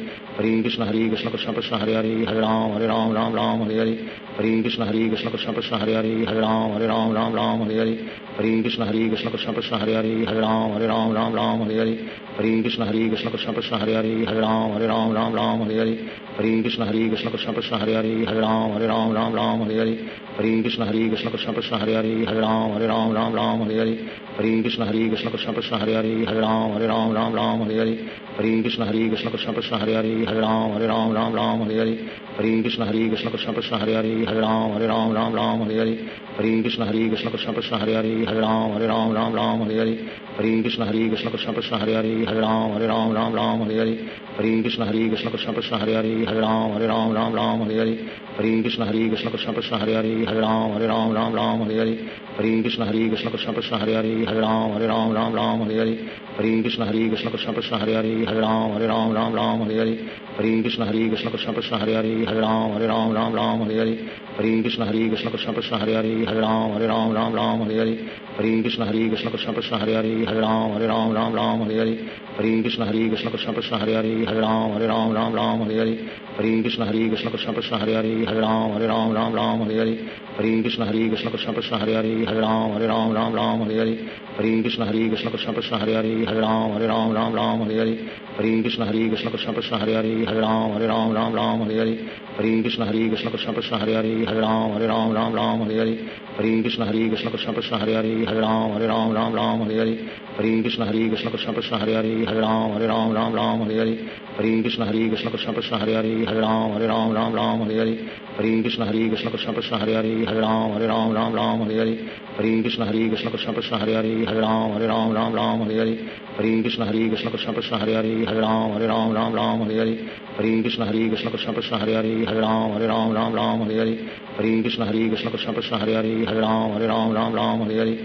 Hare Krishna Krishna Krishna Hare Hare Hare Ram Ram Hare Hare. Hare Krishna Krishna Krishna Hare Hare Hare Ram Ram Hare Hare. Hare Krishna Krishna Krishna Hare Hare Hare Ram Ram Hare Hare. Hare Krishna Krishna Krishna Hare Hare Hare Ram Ram Hare Hare. Hare Krishna Krishna Krishna Hare Hare Hare Ram Ram Hare Hare. Hare Krishna Krishna Krishna Hare Hare Hare Ram Ram Ram Hare Hare Hare Krishna Krishna Krishna Hare Hare Hare Ram Ram Hare Hare Hare Krishna Krishna Krishna Hare Hare Hare Ram Ram Hare Hare Hare Krishna Krishna Krishna Hare Hare Hare Ram Ram Hare Hare Hare Krishna Krishna Krishna Hare Hare Hare Ram Ram Hare Hare Hare Krishna Krishna Krishna Hare Hare Hare Ram Ram Hare Hare Hare Krishna Krishna Krishna Hare Hare Hare Ram Ram Hare Hare Hare Krishna Krishna Krishna Hare Hare Hare Ram Ram Hare Hare Hare Krishna Krishna Krishna Hare Hare Hare Ram Ram Hare Hare Hare Krishna Krishna Krishna Hare Hare Hare Ram Ram Hare Hare Hare Krishna Krishna Krishna Hare Hare Hare Ram Ram Hare Hare Hare Krishna Krishna Krishna Hare Hare Hare Ram Ram Hare Hare Hare Krishna Krishna Krishna Hare Hare Hare Ram Ram Hare Hare Hare Krishna Krishna Krishna Hare Hare Hare Ram Ram Hare Hare Hare Krishna Krishna Krishna Hare Hare Hare Ram Ram Hare Hare Hare Krishna Krishna Krishna Hare Hare Hare Ram Ram Hare Hare Hare Krishna Krishna Krishna Hare Hare Hare Ram Ram Hare Hare Hare Krishna Krishna Krishna Hare Hare Hare Ram Ram Hare Hare Hare Krishna Krishna Krishna Hare Hare Hare Ram Ram Hare Hare Hare Krishna Krishna Krishna Hare Hare Hare Ram Ram Hare Hare Hare Krishna Krishna Krishna Hare Hare Hare Ram Ram Hare Hare Hare Krishna Krishna Krishna Hare Hare Hare Ram Ram Hare Hare Hare Krishna Krishna Krishna Hare Hare Hare Ram Ram Hare Hare Hare Krishna Krishna Krishna Hare Hare Hare Ram Ram Hare Hare Hare Krishna Krishna Krishna Hare Hare Hare Ram Ram Hare Hare Hare Krishna Krishna Krishna Hare Hare Hare Ram Ram Hare Hare Hare Krishna Krishna Krishna Hare Hare Hare Ram Ram Hare Hare Hare Krishna Krishna Krishna Hare Hare Hare Ram Ram Hare Hare Hare Krishna Krishna Krishna Hare Hare Hare Ram Ram Hare Hare Hare Krishna Krishna Krishna Hare Hare Hare Ram Ram Hare Hare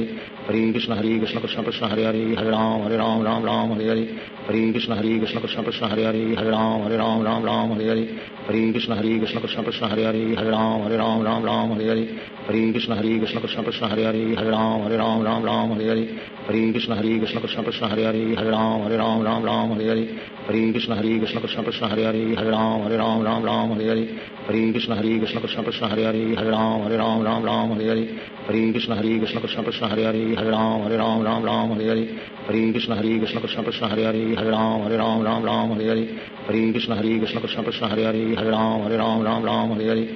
Hare Krishna Krishna Krishna Hare Hare Hare Ram Ram Hare Hare Hare Krishna Krishna Krishna Hare Hare Hare Ram Ram Hare Hare Hare Krishna Krishna Krishna Hare Hare Hare Ram Ram Hare Hare Hare Krishna Krishna Krishna Hare Hare Hare Ram Ram Hare Hare Hare Krishna Krishna Krishna Hare Hare Hare Ram Ram Hare Hare Hare Krishna Krishna Krishna Hare Hare Hare Ram Ram Hare Hare Hare Krishna Krishna Krishna Hare Hare Hare Ram Ram Hare Hare Hare Krishna Krishna Krishna Hare Hare Hare Ram Ram Hare Hare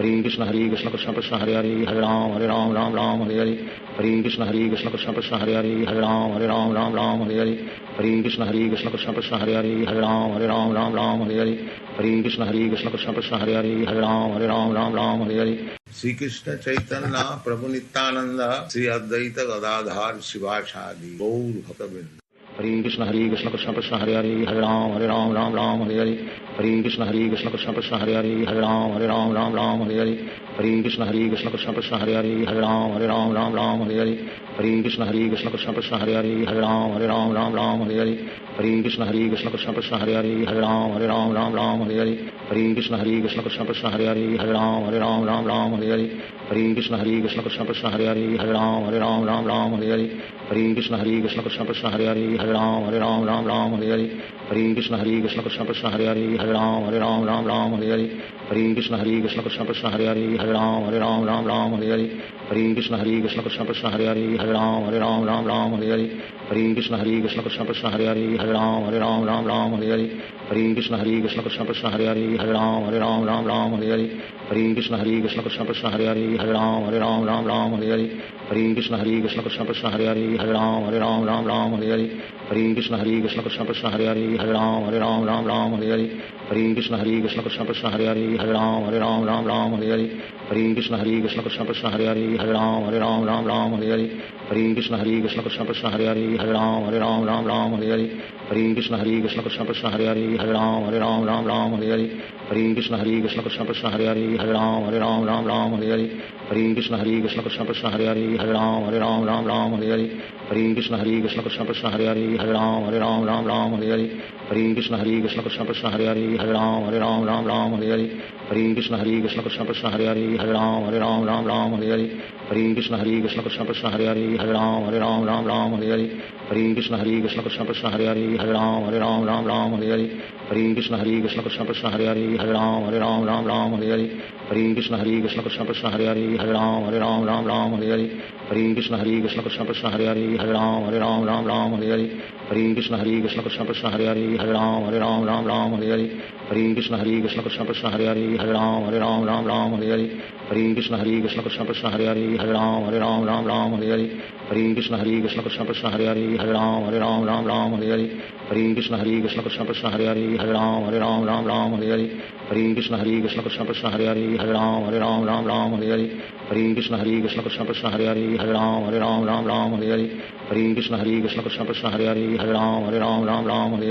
Hare Krishna Krishna Krishna Hare Hare Hare Ram Ram Hare Hare Hare Krishna Krishna Krishna Hare Hare Hare Ram Ram Hare Hare Hare Krishna Krishna Krishna Hare Hare Hare Ram Ram Hare Hare Hare Krishna Krishna Krishna Hare Hare Hare Ram Ram Hare Hare Shri Krishna Chaitanya Prabhu Nityanand Shri Advaita Gadadhar शिवासादि Gaur भक्तवृंद Hare Krishna Krishna Krishna Hare Hare Hare Ram Ram Hare Hare Hare Krishna Krishna Krishna Hare Hare Hare Ram Ram Hare Hare Hare Krishna Krishna Krishna Hare Hare Hare Ram Ram Hare Hare Hare Krishna Krishna Krishna Hare Hare Hare Ram Ram Hare Hare Hare Krishna Krishna Krishna Hare Hare Hare Ram Ram Hare Hare Hare Krishna Krishna Krishna Hare Hare Hare Ram Ram Hare Hare Hare Krishna Krishna Krishna Hare Hare Hare Ram Ram Hare Hare Hare Krishna Krishna Krishna Hare Hare Hare Ram Ram Hare Hare Hare Krishna Krishna Krishna Hare Hare Hare Ram Ram Hare Hare Hare Krishna Krishna Krishna Hare Hare Hare Ram Ram Hare Hare Hare Krishna Krishna Krishna Hare Hare Hare Ram Ram Hare Hare Hare Krishna Krishna Krishna Hare Hare Hare Ram Ram Hare Hare Hare Krishna Krishna Krishna Hare Hare Hare Ram Ram Hare Hare Hare Krishna Krishna Krishna Hare Hare Hare Ram Ram Hare Hare Hare Krishna Krishna Krishna Hare Hare Hare Ram Ram Hare Hare Hare Krishna Krishna Krishna Hare Hare Hare Ram Ram Hare Hare Hare Krishna Krishna Krishna Hare Hare Hare Ram Ram Hare Hare Hare Krishna Krishna Krishna Hare Hare Hare Ram Ram Hare Hare Hare Krishna Krishna Krishna Hare Hare Hare Ram Ram Hare Hare Hare Krishna Krishna Krishna Hare Hare Hare Ram Ram Hare Hare Hare Krishna Krishna Krishna Hare Hare Hare Ram Ram Hare Hare Hare Krishna Krishna Krishna Hare Hare Hare Ram Ram Hare Hare Hare Krishna Krishna Krishna Hare Hare Hare Ram Ram Hare Hare Hare Krishna Krishna Krishna Hare Hare Hare Ram Ram Hare Hare Hare Krishna Krishna Krishna Hare Hare Hare Ram Ram Hare Hare Hare Krishna Krishna Krishna Hare Hare Hare Ram Ram Hare Hare Hare Krishna Krishna Krishna Hare Hare Hare Ram Ram Hare Hare Hare Krishna Krishna Krishna Hare Hare Hare Ram Ram Hare Hare Hare Krishna Krishna Krishna Hare Hare Hare Ram Ram Hare Hare Hare Krishna Krishna Krishna Hare Hare Hare Ram Ram Hare Hare Hare Krishna Krishna Krishna Hare Hare Hare Ram Ram Hare Hare Hare Krishna Krishna Krishna Hare Hare Hare Ram Ram Hare Hare Hare Krishna Krishna Krishna Hare Hare Ram Ram Hare Hare Hare Krishna Krishna Krishna Hare Hare Ram Ram Hare Hare Hare Krishna Krishna Krishna Hare Hare Ram Ram Hare Hare Hare Krishna Krishna Krishna Hare Hare Ram Ram Hare Hare Hare Krishna Krishna Krishna Hare Hare Ram Hare Hare Hare Krishna Krishna Krishna Hare Hare Ram Hare Hare Hare Krishna Krishna Krishna Hare Hare Ram Hare Hare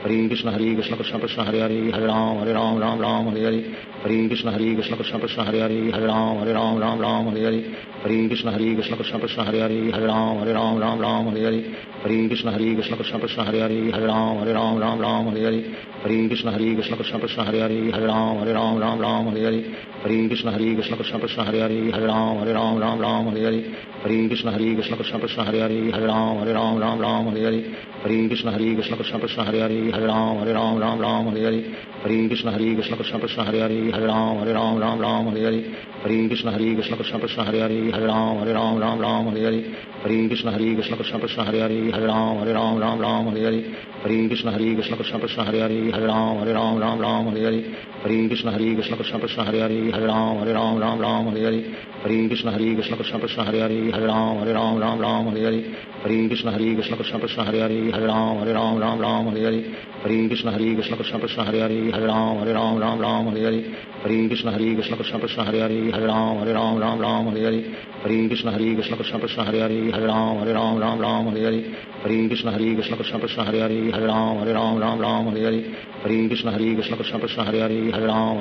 Hare Krishna Krishna Krishna Hare Hare Ram Hare Hare Hare Krishna Krishna Krishna Hare Hare Ram Hare Hare Hare Krishna Krishna Krishna Hare Hare Ram Hare Hare Hare Krishna Krishna Krishna Hare Hare Ram Hare Hare Hare Krishna Krishna Krishna Hare Hare Ram Hare Hare Hare Krishna Krishna Krishna Hare Hare Ram Hare Hare Hare Krishna Krishna Krishna Hare Hare Ram Hare Hare Hare Krishna Krishna Krishna Hare Hare Ram Hare Hare Hare Krishna Krishna Krishna Hare Hare Ram Hare Hare Hare Krishna Krishna Krishna Hare Hare Ram Hare Hare Hare Krishna Krishna Krishna Hare Hare Ram Hare Hare Hare Krishna Krishna Krishna Hare Hare Ram Hare Hare Hare Krishna Krishna Krishna Hare Hare Ram Hare Hare Hare Krishna Krishna Krishna Hare Hare Ram Hare Hare Hare Krishna Krishna Krishna Hare Hare Ram Hare Hare Hare Krishna Krishna Krishna Hare Hare Ram Hare Hare Hare Krishna Krishna Krishna Hare Hare Ram Hare Hare Hare Krishna Krishna Krishna Hare Hare Ram Hare Hare Hare Krishna Krishna Krishna Hare Hare Ram Hare Hare Hare Krishna Krishna Krishna Hare Hare Ram Hare Hare Hare Krishna Krishna Krishna Hare Hare Ram Hare Hare Hare Krishna Krishna Krishna Hare Hare Ram Hare Hare Hare Krishna Krishna Krishna Hare Hare Ram Hare Hare Hare Krishna Krishna Krishna Hare Hare Ram Hare Hare Hare Krishna Krishna Krishna Hare Hare Ram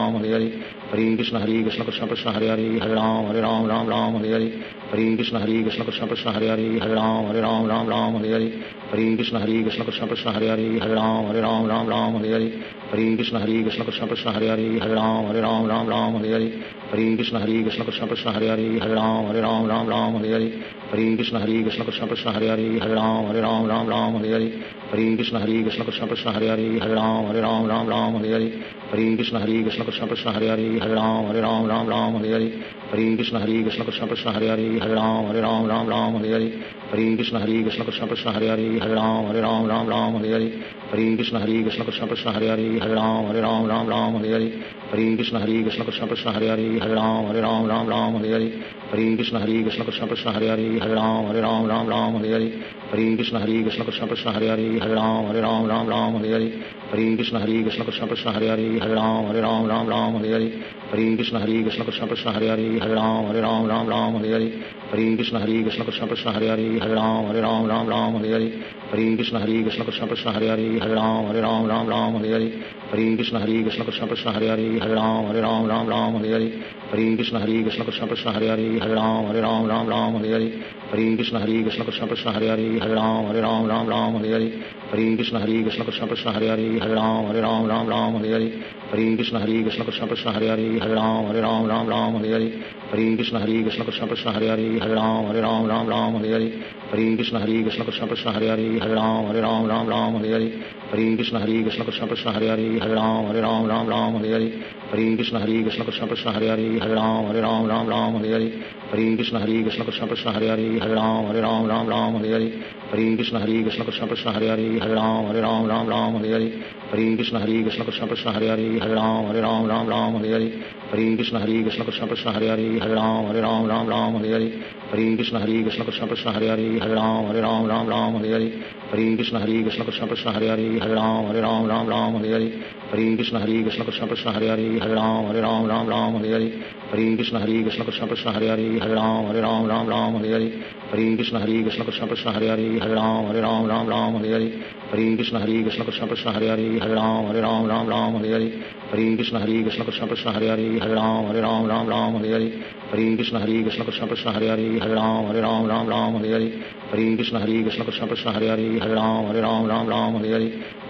Hare Hare Hare Krishna Krishna Krishna Hare Hare Ram Hare Hare Hare Krishna Krishna Krishna Hare Hare Ram Hare Hare Hare Krishna Krishna Krishna Hare Hare Ram Hare Hare Hare Krishna Krishna Krishna Hare Hare Ram Hare Hare Hare Krishna Krishna Krishna Hare Hare Ram Hare Hare Hare Krishna Krishna Krishna Hare Hare Ram Hare Hare Hare Krishna Krishna Krishna Hare Hare Ram Hare Hare Hare Krishna Krishna Krishna Hare Hare Ram Hare Hare Hare Krishna Krishna Krishna Hare Hare Ram Hare Hare Hare Krishna Krishna Krishna Hare Hare Ram Hare Hare Hare Krishna Krishna Krishna Hare Hare Ram Hare Hare Hare Krishna Krishna Krishna Hare Hare Ram Hare Hare Hare Krishna Krishna Krishna Hare Hare Ram Hare Hare Hare Krishna Krishna Krishna Hare Hare Ram Hare Hare Hare Krishna Krishna Krishna Hare Hare Ram Hare Hare Hare Krishna Krishna Krishna Hare Hare Ram Hare Hare Hare Krishna Krishna Krishna Hare Hare Ram Hare Hare Hare Krishna Krishna Krishna Hare Hare Ram Hare Hare Hare Krishna Krishna Krishna Hare Hare Ram Hare Hare Hare Krishna Krishna Krishna Hare Hare Ram Hare Hare Hare Krishna Krishna Krishna Hare Hare Ram Hare Hare Hare Krishna Krishna Krishna Hare Hare Ram Hare Hare Hare Krishna Krishna Krishna Hare Hare Ram Hare Hare Hare Krishna Krishna Krishna Hare Hare Ram Hare Hare Hare Krishna Krishna Krishna Hare Hare Ram Hare Hare Hare Krishna Krishna Krishna Hare Hare Ram Hare Hare Hare Krishna Krishna Krishna Hare Hare Ram Hare Hare Hare Krishna Krishna Krishna Hare Hare Ram Hare Hare Hare Krishna Krishna Krishna Hare Hare Ram Hare Hare Hare Krishna Krishna Krishna Hare Hare Ram Hare Hare Hare Krishna Krishna Krishna Hare Hare Ram Hare Hare Hare Krishna Krishna Krishna Hare Hare Ram Hare Hare Hare Krishna Krishna Krishna Hare Hare Ram Hare Hare Hare Krishna Krishna Krishna Hare Hare Ram Hare Hare Hare Krishna Krishna Krishna Hare Hare Ram Hare Hare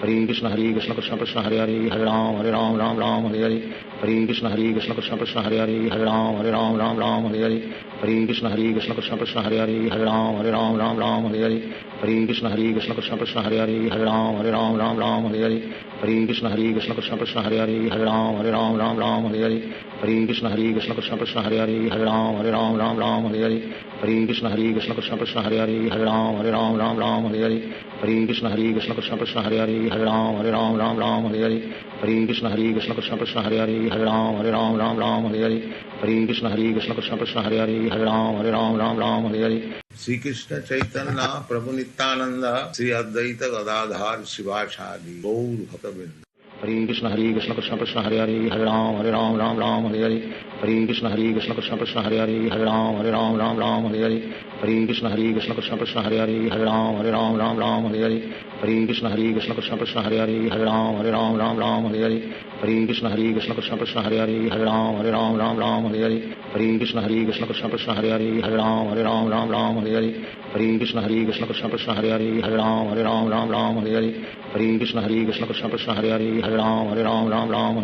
Hare Krishna Krishna Krishna Hare Hare Ram Hare Hare Hare Krishna Krishna Krishna Hare Hare Ram Hare Hare Hare Krishna Krishna Krishna Hare Hare Ram Hare Hare Hare Krishna Krishna Krishna Hare Hare Ram Hare Hare Hare Krishna Krishna Krishna Hare Hare Ram Hare Hare Hare Krishna Krishna Krishna Hare Hare Ram Hare Hare Hare Krishna Krishna Krishna Hare Hare Ram Hare Hare Hare Krishna Krishna Krishna Hare Hare Ram Hare Hare Hare Krishna Krishna Krishna Hare Hare Ram Hare Hare Hare Krishna Krishna Krishna Hare Hare Ram Ram Hare Hare Hare Krishna Krishna Krishna Hare Hare Ram Ram Hare Hare Shri Krishna Chaitanya Prabhu Nityanand Shri Advaita Gadadhar शिवासादि Gaur भक्तवृंद Hare Krishna Krishna Krishna Hare Hare Ram Ram Hare Hare Hare Krishna Krishna Krishna Hare Hare Ram Ram Hare Hare Hare Krishna Krishna Krishna Hare Hare Ram Hare Hare Hare Krishna Krishna Krishna Hare Hare Ram Hare Hare Hare Krishna Krishna Krishna Hare Hare Ram Hare Hare Hare Krishna Krishna Krishna Hare Hare Ram Hare Hare Hare Krishna Krishna Krishna Hare Hare Ram Hare Hare Hare Krishna Krishna Krishna Hare Hare Ram Hare Hare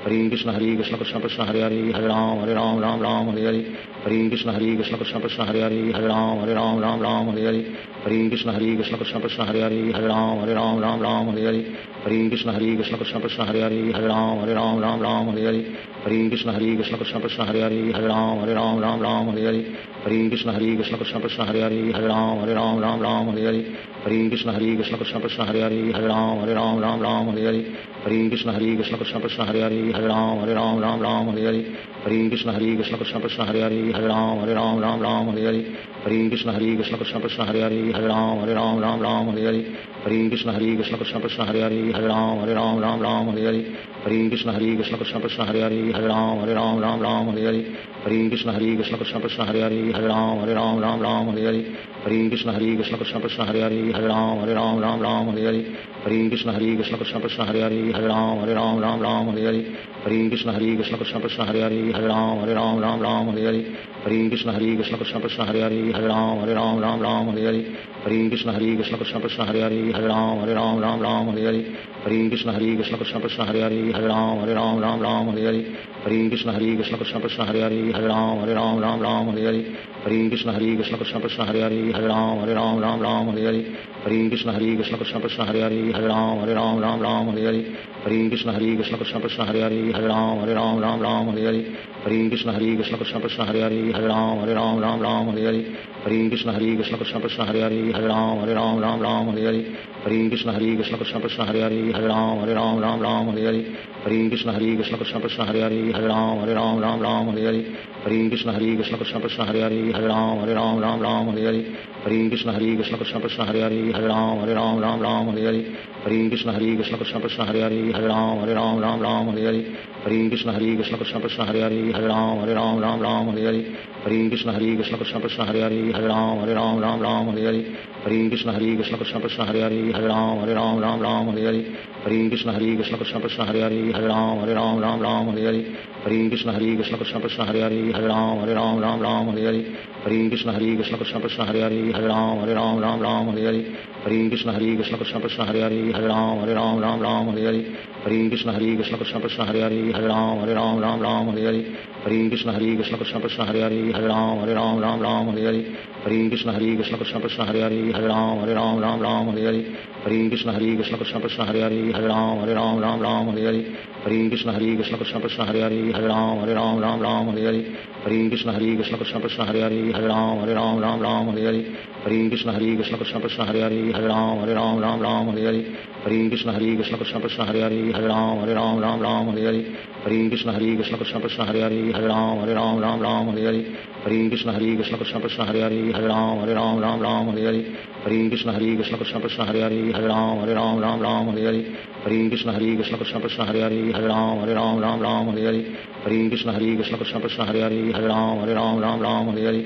Hare Krishna Krishna Krishna Hare Hare Ram Hare Hare Hare Krishna Krishna Krishna Hare Hare Ram Hare Hare Hare Krishna Krishna Krishna Hare Hare Ram Hare Hare Hare Krishna Krishna Krishna Hare Hare Ram Hare Hare Hare Krishna Krishna Krishna Hare Hare Ram Hare Hare Hare Krishna Krishna Krishna Hare Hare Ram Hare Hare Hare Krishna Krishna Krishna Hare Hare Ram Hare Hare Hare Krishna Krishna Krishna Hare Hare Ram Hare Hare Hare Krishna Krishna Krishna Hare Hare Ram Hare Hare Hare Krishna Krishna Krishna Hare Hare Ram Hare Hare Hare Krishna Krishna Krishna Hare Hare Ram Hare Hare Hare Krishna Krishna Krishna Hare Hare Ram Hare Hare Hare Krishna Krishna Krishna Hare Hare Ram Hare Hare Hare Krishna Krishna Krishna Hare Hare Ram Hare Hare Hare Krishna Krishna Krishna Hare Hare Ram Hare Hare Hare Krishna Krishna Krishna Hare Hare Ram Hare Hare Hare Krishna Krishna Krishna Hare Hare Ram Hare Hare Hare Krishna Krishna Krishna Hare Hare Ram Hare Hare Hare Krishna Krishna Krishna Hare Hare Ram Hare Hare Hare Krishna Krishna Krishna Hare Hare Ram Hare Hare Hare Krishna Krishna Krishna Hare Hare Ram Hare Hare Hare Krishna Krishna Krishna Hare Hare Ram Hare Hare Hare Krishna Krishna Krishna Hare Hare Ram Hare Hare Hare Krishna Krishna Krishna Hare Hare Ram Hare Hare Hare Krishna Krishna Krishna Hare Hare Ram Hare Hare Hare Krishna Krishna Krishna Hare Hare Ram Hare Hare Hare Krishna Krishna Krishna Hare Hare Ram Hare Hare Hare Krishna Krishna Krishna Hare Hare Ram Hare Hare Hare Krishna Krishna Krishna Hare Hare Ram Hare Hare Hare Krishna Krishna Krishna Hare Hare Ram Hare Hare Hare Krishna Krishna Krishna Hare Hare Ram Hare Hare Hare Krishna Krishna Krishna Hare Hare Ram Hare Hare Hare Krishna Krishna Krishna Hare Hare Ram Hare Hare Hare Krishna Krishna Krishna Hare Hare Ram Hare Hare Hare Krishna Krishna Krishna Hare Hare Ram Hare Hare Hare Krishna Krishna Krishna Hare Hare Ram Hare Hare Hare Krishna Krishna Krishna Hare Hare Ram Hare Hare Hare Krishna Krishna Krishna Hare Hare Ram Hare Hare Hare Krishna Krishna Krishna Hare Hare Ram Hare Hare Hare Krishna Krishna Krishna Hare Hare Ram Hare Hare Hare Krishna Krishna Krishna Hare Hare Ram Hare Hare Hare Krishna Krishna Krishna Hare Hare Ram Hare Hare Hare Krishna Krishna Krishna Hare Hare Ram Hare Hare Hare Krishna Krishna Krishna Hare Hare Ram Hare Hare Hare Krishna Krishna Krishna Hare Hare Ram Hare Hare Hare Krishna Krishna Krishna Hare Hare Ram Hare Hare Hare Krishna Krishna Krishna Hare Hare Ram Hare Hare Hare Krishna Krishna Krishna Hare Hare Ram Hare Hare Hare Krishna Krishna Krishna Hare Hare Ram Hare Hare Hare Krishna Krishna Krishna Hare Hare Ram Hare Hare Hare Krishna Krishna Krishna Hare Hare Ram Hare Hare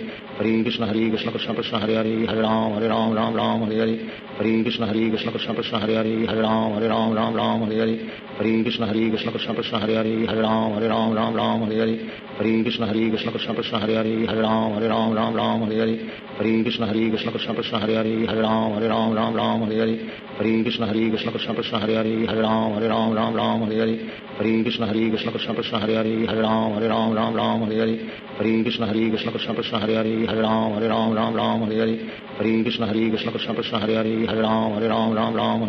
Hare Krishna Krishna Krishna Hare Hare Ram Hare Hare Hare Krishna Krishna Krishna Hare Hare Ram Hare Hare Hare Krishna Krishna Krishna Hare Hare Ram Hare Hare Hare Krishna Krishna Krishna Hare Hare Ram Hare Hare Hare Krishna Krishna Krishna Hare Hare Ram Hare Hare Hare Krishna Krishna Krishna Hare Hare Ram Hare Hare Hare Krishna Krishna Krishna Hare Hare Ram Hare Hare Hare Krishna Krishna Krishna Hare Hare Ram Hare Hare Hare Krishna Krishna Krishna Hare Hare Ram Hare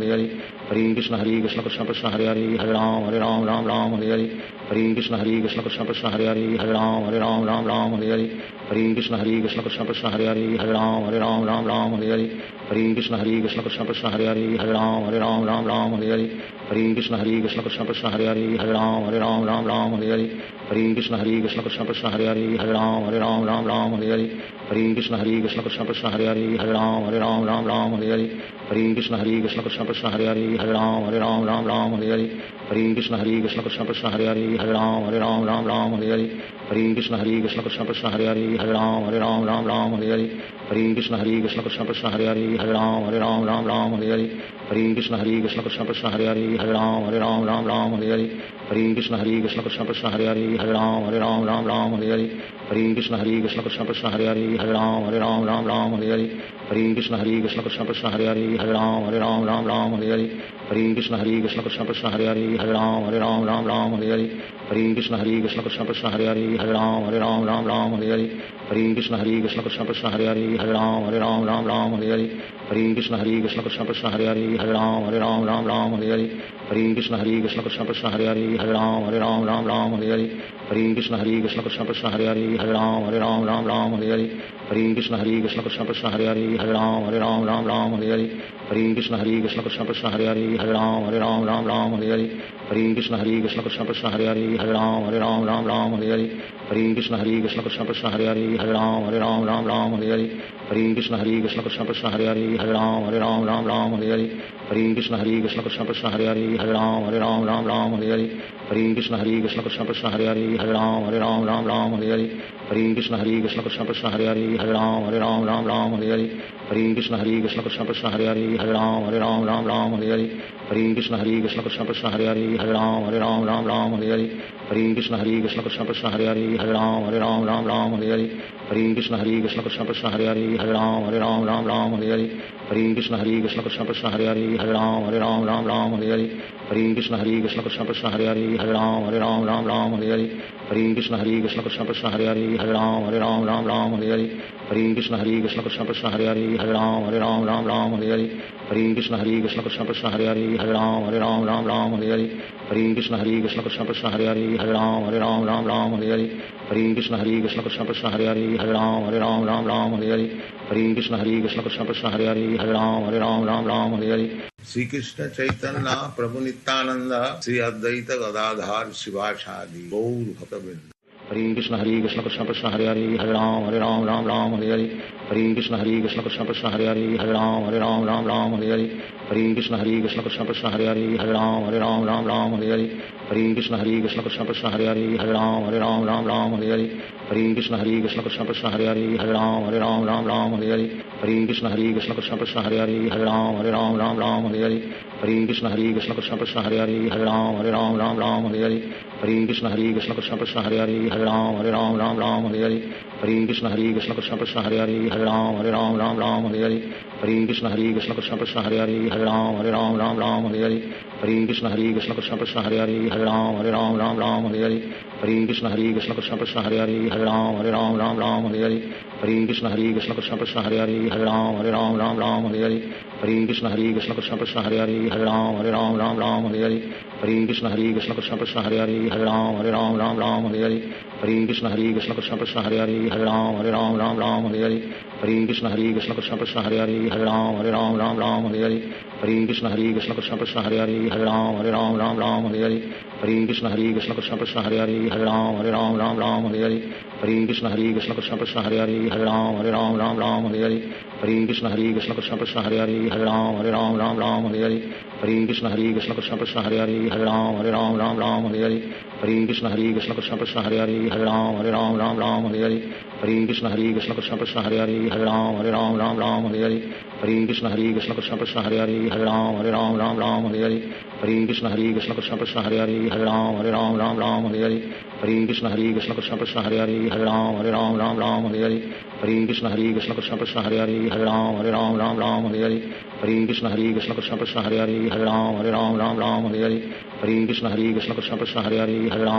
Hare Hare Krishna Krishna Krishna Krishna Hare Hare Hare Ram Ram Ram Hare Hare Hare Krishna Krishna Krishna Hare Hare Hare Ram Ram Hare Hare Hare Krishna Krishna Krishna Hare Hare Hare Ram Ram Hare Hare Hare Krishna Krishna Krishna Krishna Hare Hare Hare Ram Ram Hare Hare Hare Krishna Krishna Krishna Krishna Hare Hare Hare Ram Ram Hare Hare Hare Krishna Krishna Krishna Krishna Hare Hare Hare Ram Ram Hare Hare Hare Krishna Krishna Krishna Krishna Hare Hare Hare Ram Ram Hare Hare Hare Krishna Krishna Krishna Krishna Hare Hare Hare Ram Ram Hare Hare Hare Krishna Krishna Krishna Krishna Hare Hare Hare Ram Ram Hare Hare Hare Krishna Krishna Krishna Krishna Hare Hare Hare Ram Ram Hare Hare Hare Krishna Krishna Krishna Krishna Hare Hare Hare Ram Ram Hare Hare Hare Krishna Krishna Krishna Krishna Hare Hare Hare Ram Ram Hare Hare Hare Krishna Krishna Krishna Krishna Hare Hare Hare Ram Ram Hare Hare Hare Krishna Krishna Krishna Krishna Hare Hare Hare Ram Ram Hare Hare Hare Krishna Krishna Krishna Krishna Hare Hare Hare Ram Ram Hare Hare Hare Krishna Krishna Krishna Krishna Hare Hare Hare Ram Ram Hare Hare Hare Krishna Krishna Krishna Krishna Hare Hare Hare Ram Ram Hare Hare Hare Krishna Krishna Krishna Krishna Hare Hare Hare Ram Ram Hare Hare Hare Krishna Krishna Krishna Krishna Hare Hare Hare Ram Ram Hare Hare Hare Krishna Krishna Krishna Krishna Hare Hare Hare Ram Ram Hare Hare Hare Krishna Krishna Krishna Krishna Hare Hare Hare Ram Ram Hare Hare Hare Krishna Krishna Krishna Krishna Hare Hare Hare Ram Ram Hare Hare Hare Krishna Krishna Krishna Krishna Hare Hare Hare Ram Ram Hare Hare Hare Krishna Krishna Krishna Krishna Hare Hare Hare Ram Ram Hare Hare Hare Krishna Krishna Krishna Krishna Hare Hare Hare Ram Ram Hare Hare Hare Krishna Krishna Krishna Krishna Hare Hare Hare Ram Ram Hare Hare Hare Krishna Krishna Krishna Krishna Hare Hare Hare Ram Ram Hare Hare Hare Krishna Krishna Krishna Krishna Hare Hare Hare Ram Ram Hare Hare Hare Krishna Krishna Krishna Krishna Hare Hare Hare Ram Ram Hare Hare Hare Krishna Krishna Krishna Krishna Hare Hare Hare Ram Ram Hare Hare Hare Krishna Krishna Krishna Krishna Hare Hare Hare Ram Ram Hare Hare Hare Krishna Krishna Krishna Krishna Hare Hare Hare Ram Ram Hare Hare Hare Krishna Krishna Krishna Krishna Hare Hare Hare Ram Ram Hare Hare Hare Krishna Krishna Krishna Krishna Hare Hare Hare Ram Ram Hare Hare Hare Krishna Krishna Krishna Krishna Hare Hare Hare Ram Ram Hare Hare Hare Krishna Krishna Krishna Krishna Hare Hare Hare Ram Ram Hare Hare Hare Krishna Krishna Krishna Krishna Hare Hare Hare Ram Ram Hare Hare Hare Krishna Krishna Krishna Krishna Hare Hare Hare Ram Ram Hare Hare Hare Krishna Krishna Krishna Krishna Hare Hare Hare Ram Ram Hare Hare Hare Krishna Krishna Krishna Krishna Hare Hare Hare Ram Ram Hare Hare Hare Krishna Krishna Krishna Krishna Hare Hare Hare Ram Hare Hare Shri Krishna Chaitanya Prabhu Nityanand Shri Advaita Gadadhar शिवासादि Gaur भक्तवृंद Hare Krishna Krishna Krishna Hare Hare Hare Ram Ram Hare Hare Hare Krishna Krishna Krishna Krishna Hare Hare Hare Ram Ram Hare Hare Hare Krishna Krishna Krishna Krishna Hare Hare Hare Ram Hare Hare Hare Krishna Krishna Krishna Krishna Hare Hare Hare Ram Hare Hare Hare Krishna Krishna Krishna Krishna Hare Hare Hare Ram Hare Hare Hare Krishna Krishna Krishna Krishna Hare Hare Hare Ram Hare Hare Hare Krishna Krishna Krishna Krishna Hare Hare Hare Ram Hare Hare Hare Krishna Krishna Krishna Krishna Hare Hare Hare Ram Hare Hare Hare Krishna Krishna Krishna Krishna Hare Hare Hare Ram Hare Hare Hare Krishna Krishna Krishna Krishna Hare Hare Hare Ram Hare Hare Hare Krishna Krishna Krishna Krishna Hare Hare Hare Ram Hare Hare Hare Krishna Krishna Krishna Krishna Hare Hare Hare Ram Hare Hare Hare Krishna Krishna Krishna Krishna Hare Hare Hare Ram Hare Hare Hare Krishna Krishna Krishna Krishna Hare Hare Hare Ram Hare Hare Hare Krishna Krishna Krishna Krishna Hare Hare Hare Ram Hare Hare Hare Krishna Krishna Krishna Krishna Hare Hare Hare Ram Hare Hare Hare Krishna Krishna Krishna Krishna Hare Hare Hare Ram Hare Hare Hare Krishna Krishna Krishna Krishna Hare Hare Hare Ram Hare Hare Hare Krishna Krishna Krishna Krishna Hare Hare Hare Ram Hare Hare Hare Krishna Krishna Krishna Krishna Hare Hare Hare Ram Hare Hare Hare Krishna Krishna Krishna Krishna Hare Hare Hare Ram Hare Hare Hare Krishna Krishna Krishna Krishna Hare Hare Hare Ram Hare Hare Hare Krishna Krishna Krishna Krishna Hare Hare Hare Ram Hare Hare Hare Krishna Krishna Krishna Krishna Hare Hare Hare Ram Hare Hare Hare Krishna Krishna Krishna Krishna Hare Hare Hare Ram Hare Hare Hare Krishna Krishna Krishna Krishna Hare Hare Hare Ram Hare Hare Hare Krishna Krishna Krishna Krishna Hare Hare Hare Ram Hare Hare Hare Krishna Krishna Krishna Krishna Hare Hare Hare Ram Hare Hare Hare Krishna Krishna Krishna Krishna Hare Hare Hare Ram Hare Hare Hare Krishna Krishna Krishna Krishna Hare Hare Hare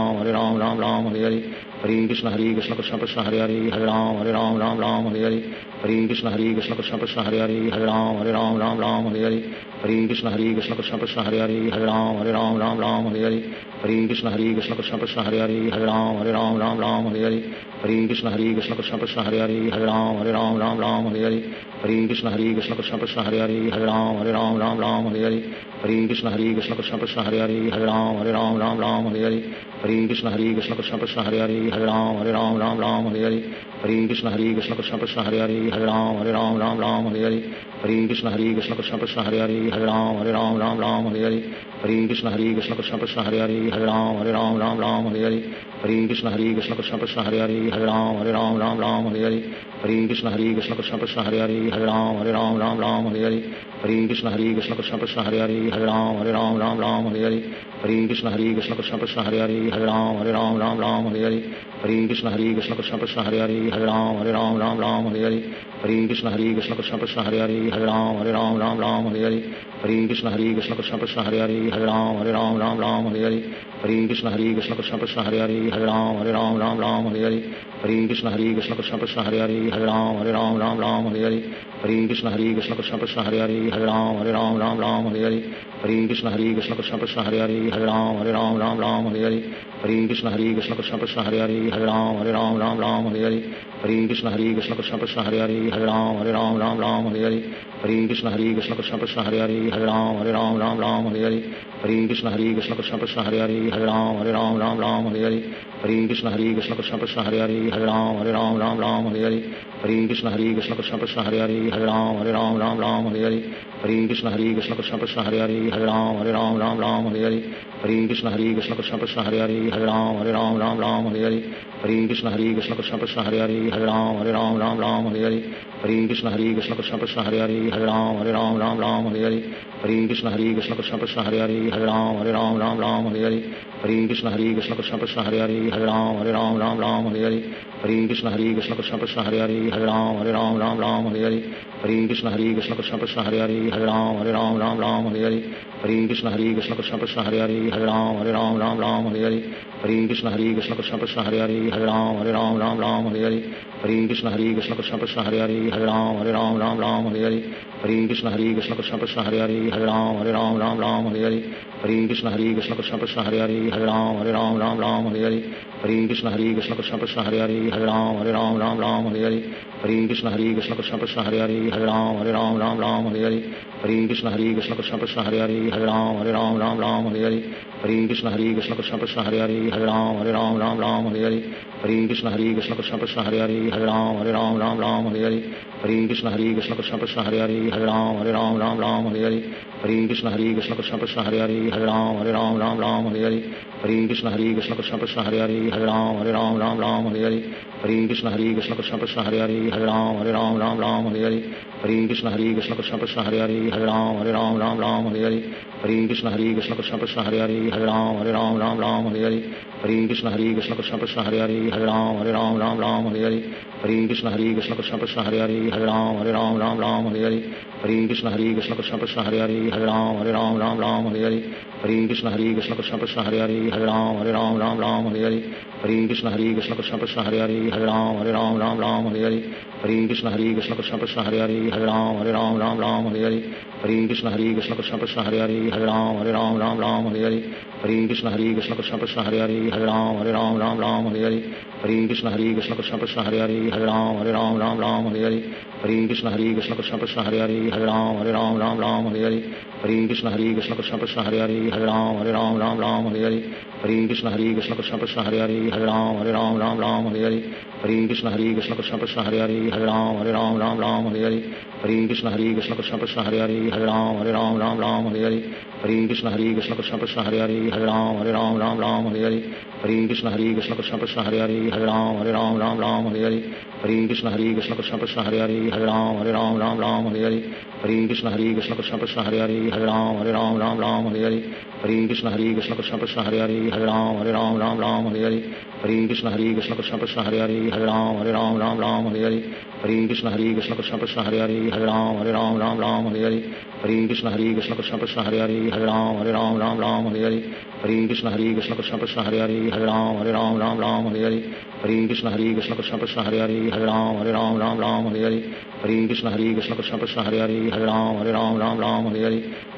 Ram Hare Hare Hare Krishna Krishna Krishna Krishna Hare Hare Hare Ram Hare Hare Hare Krishna Krishna Krishna Krishna Hare Hare Hare Ram Hare Hare Hare Hare Krishna Krishna Krishna Hare Hare Hare Ram Ram Ram Hare Hare Hare Krishna Krishna Krishna Hare Hare Hare Ram Ram Hare Hare Hare Krishna Krishna Krishna Hare Hare Hare Ram Ram Hare Hare Hare Krishna Krishna Krishna Hare Hare Hare Ram Ram Hare Hare Hare Krishna Krishna Krishna Hare Hare Hare Ram Ram Hare Hare Hare Krishna Krishna Krishna Hare Hare Hare Ram Ram Hare Hare Hare Krishna Krishna Krishna Hare Hare Hare Ram Ram Hare Hare Hare Krishna Krishna Krishna Hare Hare Hare Ram Ram Hare Hare Hare Krishna Krishna Krishna Hare Hare Hare Ram Ram Hare Hare Hare Krishna Krishna Krishna Hare Hare Hare Ram Ram Hare Hare Hare Krishna Krishna Krishna Hare Hare Hare Ram Ram Hare Hare Hare Krishna Krishna Krishna Hare Hare Hare Ram Ram Hare Hare Hare Krishna Krishna Krishna Hare Hare Hare Ram Ram Hare Hare Hare Krishna Krishna Krishna Hare Hare Hare Ram Ram Hare Hare Hare Krishna Krishna Krishna Hare Hare Hare Ram Ram Hare Hare Hare Krishna Krishna Krishna Hare Hare Hare Ram Ram Hare Hare Hare Krishna Krishna Krishna Hare Hare Hare Ram Ram Hare Hare Hare Krishna Krishna Krishna Hare Hare Hare Ram Ram Hare Hare Hare Krishna Krishna Krishna Hare Hare Hare Ram Ram Hare Hare Hare Krishna Krishna Krishna Hare Hare Hare Ram Ram Hare Hare Hare Krishna Krishna Krishna Hare Hare Hare Ram Ram Hare Hare Hare Krishna Krishna Krishna Hare Hare Hare Ram Ram Hare Hare Hare Krishna Krishna Krishna Hare Hare Hare Ram Ram Hare Hare Hare Krishna Krishna Krishna Hare Hare Hare Ram Ram Hare Hare Hare Krishna Krishna Krishna Hare Hare Hare Ram Ram Hare Hare Hare Krishna Krishna Krishna Hare Hare Hare Ram Ram Hare Hare Hare Krishna Krishna Krishna Hare Hare Hare Ram Ram Hare Hare Hare Krishna Krishna Krishna Hare Hare Hare Ram Ram Hare Hare Hare Krishna Krishna Krishna Hare Hare Hare Ram Ram Hare Hare Hare Krishna Krishna Krishna Hare Hare Hare Ram Ram Hare Hare Hare Krishna Krishna Krishna Hare Hare Hare Ram Ram Hare Hare Hare Krishna Krishna Krishna Hare Hare Hare Ram Ram Hare Hare Hare Krishna Krishna Krishna Hare Hare Hare Ram Ram Hare Hare Hare Krishna Krishna Krishna Hare Hare Hare Ram Ram Hare Hare Hare Krishna Krishna Krishna Hare Hare Hare Ram Ram Hare Hare Hare Krishna Krishna Krishna Hare Hare Hare Ram Ram Hare Hare Hare Krishna Krishna Krishna Hare Hare Hare Ram Ram Hare Hare Hare Krishna Krishna Krishna Hare Hare Hare Ram Ram Hare Hare Hare Krishna Krishna Krishna Hare Hare Hare Ram Ram Hare Hare Hare Krishna Krishna Krishna Hare Hare Hare Ram Ram Hare Hare Hare Krishna Krishna Krishna Hare Hare Hare Ram Ram Hare Hare Hare Krishna Krishna Krishna Hare Hare Hare Ram Ram Hare Hare Hare Krishna Krishna Krishna Hare Hare Hare Ram Ram Hare Hare Hare Krishna Krishna Krishna Hare Hare Hare Ram Ram Hare Hare Hare Krishna Krishna Krishna Hare Hare Hare Ram Ram Hare Hare Hare Krishna Krishna Krishna Hare Hare Hare Ram Ram Hare Hare Hare Krishna Krishna Krishna Hare Hare Hare Ram Ram Hare Hare Hare Krishna Krishna Krishna Hare Hare Hare Ram Ram Hare Hare Hare Krishna Krishna Krishna Hare Hare Hare Ram Ram Hare Hare Hare Krishna Krishna Krishna Hare Hare Hare Ram Ram Hare Hare Hare Krishna Krishna Krishna Hare Hare Hare Ram Ram Hare Hare Hare Krishna Krishna Krishna Hare Hare Hare Ram Ram Hare Hare Hare Krishna Krishna Krishna Hare Hare Hare Ram Ram Hare Hare Hare Krishna Krishna Krishna Hare Hare Hare Ram Ram Hare Hare Hare Krishna Krishna Krishna Hare Hare Hare Ram Ram Hare Hare Hare Krishna Krishna Krishna Hare Hare Hare Ram Ram Hare Hare Hare Krishna Krishna Krishna Hare Hare Hare Ram Ram Hare Hare Hare Krishna Krishna Krishna Hare Hare Hare Ram Ram Hare Hare Hare Krishna Krishna Krishna Hare Hare Hare Ram Ram Hare Hare Hare Krishna Krishna Krishna Hare Hare Hare Ram Ram Hare Hare Hare Krishna Krishna Krishna Hare Hare Hare Ram Ram Hare Hare Hare Krishna Krishna Krishna Hare Hare Hare Ram Ram Hare Hare Hare Krishna Krishna Krishna Hare Hare Hare Ram Ram Hare Hare Hare Krishna Krishna Krishna Hare Hare Hare Ram Ram Hare Hare Hare Krishna Krishna Krishna Hare Hare Hare Ram Ram Hare Hare Hare Krishna Krishna Krishna Hare Hare Hare Ram Ram Hare Hare Hare Krishna Krishna Krishna Hare Hare Hare Ram Ram Hare Hare Hare Krishna Krishna Krishna Hare Hare Hare Ram Ram Hare Hare Hare Krishna Krishna Krishna Hare Hare Hare Ram Ram Hare Hare Hare Krishna Krishna Krishna Hare Hare Hare Ram Ram Hare Hare Hare Krishna Krishna Krishna Hare Hare Hare Ram Ram Hare Hare Hare Krishna Krishna Krishna Hare Hare Hare Ram Ram Hare Hare Hare Krishna Krishna Krishna Hare Hare Hare Ram Ram Hare Hare Hare Krishna Krishna Krishna Hare Hare Hare Ram Ram Hare Hare Hare Krishna Krishna Krishna Hare Hare Hare Ram Ram Hare Hare Hare Krishna Krishna Krishna Hare Hare Hare Ram Ram Hare Hare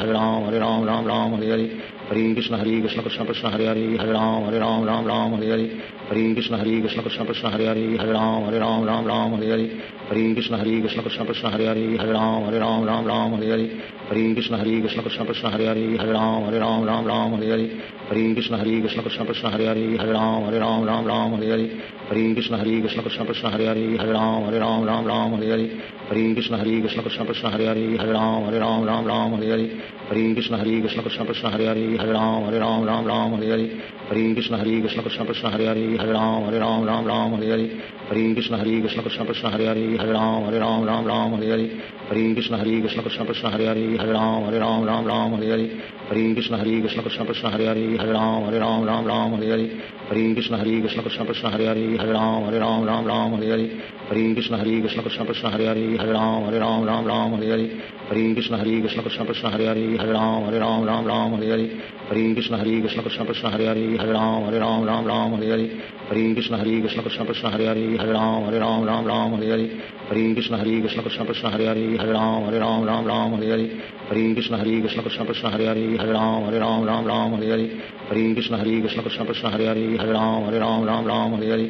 Hare Ram Ram Ram Hare Hare Hare Krishna Krishna Krishna Hare Hare Hare Ram Ram Hare Hare Hare Krishna Krishna Krishna Hare Hare Hare Ram Ram Hare Hare Hare Krishna Krishna Krishna Hare Hare Hare Ram Ram Hare Hare Hare Krishna Krishna Krishna Hare Hare Hare Ram Ram Hare Hare Hare Krishna Krishna Krishna Hare Hare Hare Ram Ram Hare Hare Hare Krishna Krishna Krishna Hare Hare Hare Ram Ram Hare Hare Hare Krishna Krishna Krishna Hare Hare Hare Ram Ram Hare Hare Hare Krishna Krishna Krishna Hare Hare Hare Ram Ram Hare Hare Hare Krishna Krishna Krishna Hare Hare Hare Ram Ram Hare Hare Hare Krishna Krishna Krishna Hare Hare Hare Ram Ram Hare Hare Hare Krishna Krishna Krishna Hare Hare Hare Ram Ram Hare Hare Hare Krishna Krishna Krishna Hare Hare Hare Ram Ram Hare Hare Hare Krishna Krishna Krishna Hare Hare Hare Ram Ram Hare Hare Hare Krishna Krishna Krishna Hare Hare Hare Ram Ram Hare Hare Hare Krishna Krishna Krishna Hare Hare Hare Ram Ram Hare Hare Hare Krishna Krishna Krishna Hare Hare Hare Ram Ram Hare Hare Hare Krishna Krishna Krishna Hare Hare Hare Ram Ram Hare Hare Hare Krishna Krishna Krishna Hare Hare Hare Ram Ram Hare Hare Hare Krishna Krishna Krishna Hare Hare Hare Ram Ram Hare Hare Hare Krishna Krishna Krishna Hare Hare Hare Ram Ram Hare Hare Hare Krishna Krishna Krishna Hare Hare Hare Ram Ram Hare Hare Hare Krishna Krishna Krishna Hare Hare Hare Ram Ram Hare Hare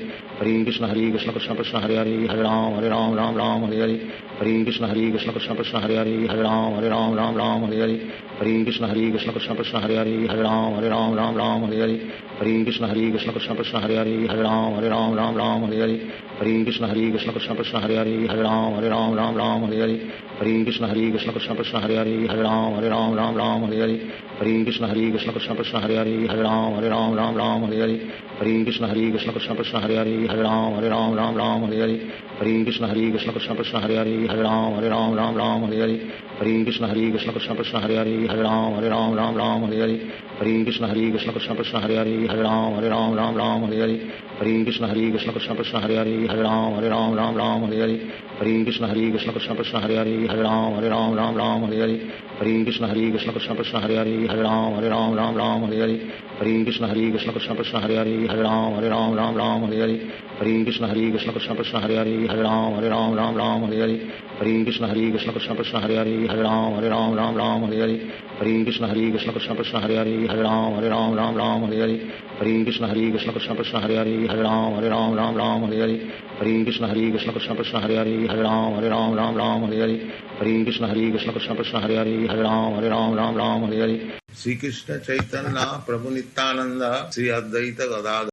Hare Krishna Krishna Krishna Hare Hare Hare Ram Ram Hare Hare Hare Krishna Krishna Krishna Hare Hare Hare Ram Ram Hare Hare Hare Krishna Krishna Krishna Hare Hare Hare Ram Ram Hare Hare Hare Krishna Krishna Krishna Hare Hare Hare Ram Ram Hare Hare Hare Krishna Krishna Krishna Hare Hare Hare Ram Ram Hare Hare Hare Krishna Krishna Krishna Hare Hare Hare Ram Ram Hare Hare Hare Krishna Krishna Krishna Hare Hare Hare Ram Ram Hare Hare Hare Krishna Krishna Krishna Hare Hare Hare Ram Ram Hare Hare Hare Krishna Krishna Krishna Hare Hare Hare Ram Ram Hare Hare Hare Krishna Krishna Krishna Hare Hare Hare Ram Ram Hare Hare Hare Krishna Krishna Krishna Hare Hare Hare Ram Ram Hare Hare Hare Krishna Krishna Krishna Hare Hare Hare Ram Ram Hare Hare Hare Krishna Krishna Krishna Hare Hare Hare Ram Ram Hare Hare Hare Krishna Krishna Krishna Hare Hare Hare Ram Ram Hare Hare Hare Krishna Krishna Krishna Hare Hare Hare Ram Ram Hare Hare Hare Krishna Krishna Krishna Hare Hare Hare Ram Ram Hare Hare Hare Krishna Krishna Krishna Hare Hare Hare Ram Ram Hare Hare Hare Krishna Krishna Krishna Hare Hare Hare Ram Ram Hare Hare Hare Krishna Krishna Krishna Hare Hare Hare Ram Hare Hare Sri Krishna Chaitanya Prabhu Nityananda Sri Advaita Gadadhar